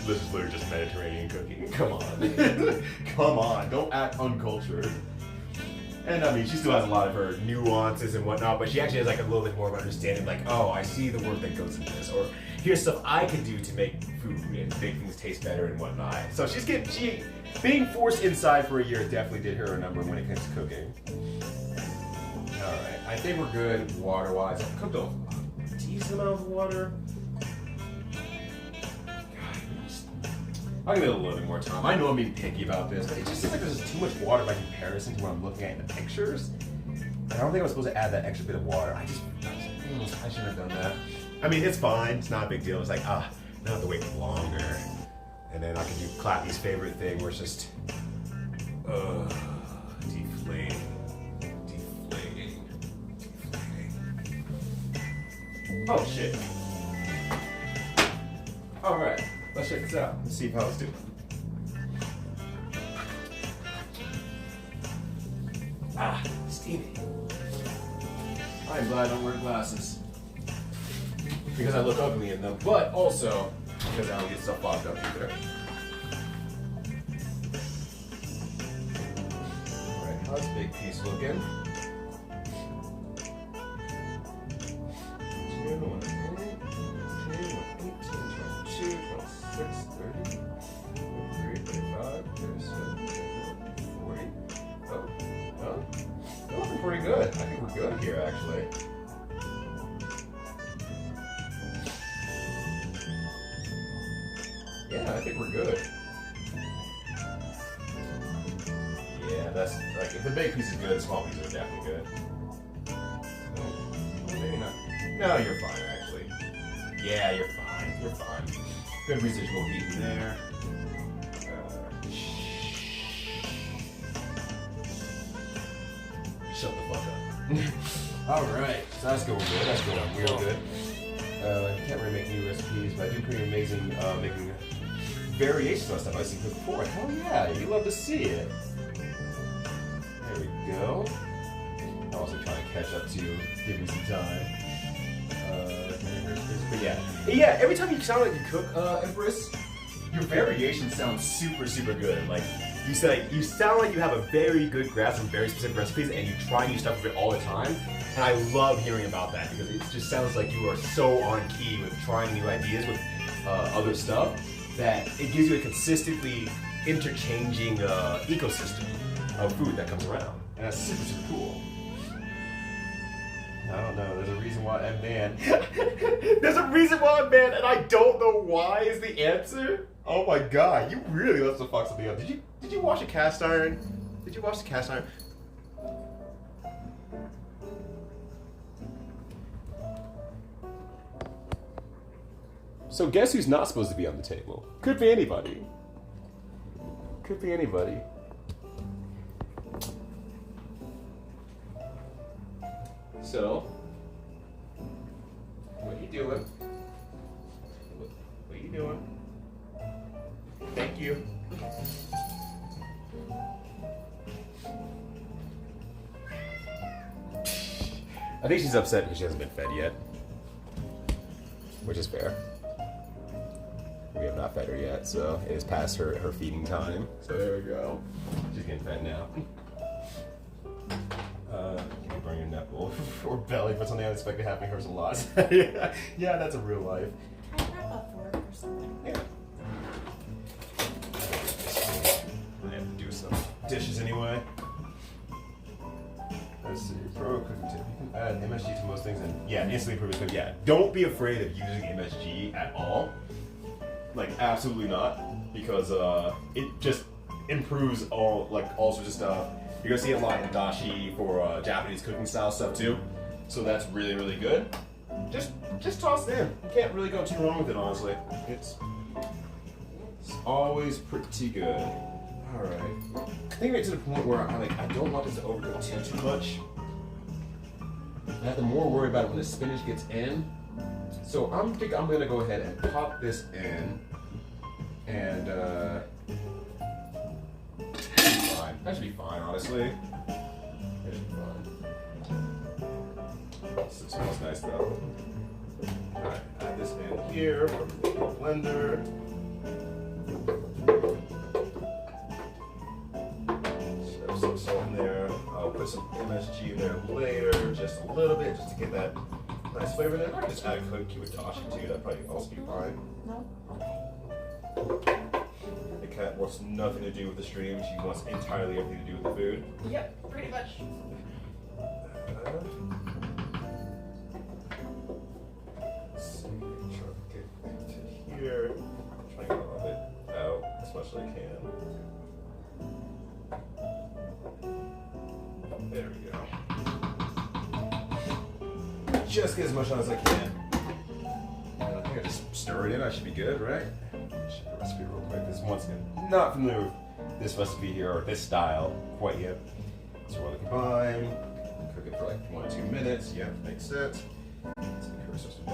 literally just Mediterranean cooking. Come on, come on, don't act uncultured." And I mean, she still has a lot of her nuances and whatnot, but she actually has like a little bit more of understanding, like, oh, I see the work that goes into this, or here's stuff I could do to make food and make things taste better and whatnot. So she being forced inside for a year definitely did her a number when it comes to cooking. All right, I think we're good water-wise. I've cooked a decent amount of water. I'll give it a little bit more time. I know I'm being picky about this, but it just seems like there's just too much water by comparison to what I'm looking at in the pictures. And I don't think I was supposed to add that extra bit of water. I shouldn't have done that. I mean, it's fine. It's not a big deal. It's like, now I have to wait longer. And then I can do Clappy's favorite thing where it's just, deflating. Oh, shit. All right. Let's check this out. Let's see how it's doing. Steamy. I'm glad I don't wear glasses. Because I look ugly in them, but also because I don't get stuff fogged up either. Alright, how's the big piece looking? 30, 33, 35, 37, 40. Oh, they're looking pretty good. I think we're good here, actually. Yeah, I think we're good. Yeah, that's like if the big piece is good, the small pieces are definitely good. Maybe not. No, you're fine, actually. Yeah, you're fine. You're fine. Good residual heat in there. Shut the fuck up. Alright, so that's going good. That's going real good. Can't really make new recipes, but I do pretty amazing making variations on stuff I've seen before. Hell yeah, you love to see it. There we go. I'm also trying to catch up to you. Give me some time. But yeah, every time you sound like you cook, Empress, your variations sound super, super good. Like you sound like you have a very good grasp of very specific recipes, and you try new stuff with it all the time. And I love hearing about that because it just sounds like you are so on key with trying new ideas with other stuff that it gives you a consistently interchanging ecosystem of food that comes around, and that's super, super cool. I don't know. There's a reason why I'm banned. There's a reason why I'm banned, and I don't know why is the answer. Oh my god, you really left the fuck something up. Did you wash a cast iron? Did you wash the cast iron? So guess who's not supposed to be on the table? Could be anybody. Could be anybody. So, what are you doing? What are you doing? Thank you. I think she's upset because she hasn't been fed yet, which is fair. We have not fed her yet, so it is past her feeding time. So there we go. She's getting fed now. Can you burn your nipple or belly for something unexpected happening hurts a lot. Yeah, that's a real life. Try to wrap up fork or something. Yeah. I have to do some dishes anyway. Let's see. Pro cooking tip. You can add MSG to most things and instantly improve it. Yeah, don't be afraid of using MSG at all. Like absolutely not, because it just improves all sorts of stuff. You're gonna see a lot in dashi for Japanese cooking style stuff too, so that's really, really good. Just toss it in. You can't really go too wrong with it, honestly. It's always pretty good. All right. I think we're to the point where I don't want this to overcook too much. I have to more worry about it when the spinach gets in. So I'm gonna go ahead and pop this in, and fine. That should be fine, honestly. That should be fine. This smells nice though. Alright, add this in here from the blender. Shove some salt in there. I'll put some MSG in there later, just a little bit, just to get that nice flavor in there. I could just add a cookie with dashi too, that'd probably also be fine. No? The cat wants nothing to do with the stream, she wants entirely everything to do with the food. Yep, pretty much. Let's see, try to get into here. Try and get all of it out as much as I can. There we go. Just get as much on as I can. And I think I just stir it in. I should be good, right? Check the recipe real quick. Because once again, not familiar with this recipe here or this style quite yet. So we'll combine. Cook it for like 1 or 2 minutes. Yeah, makes sense.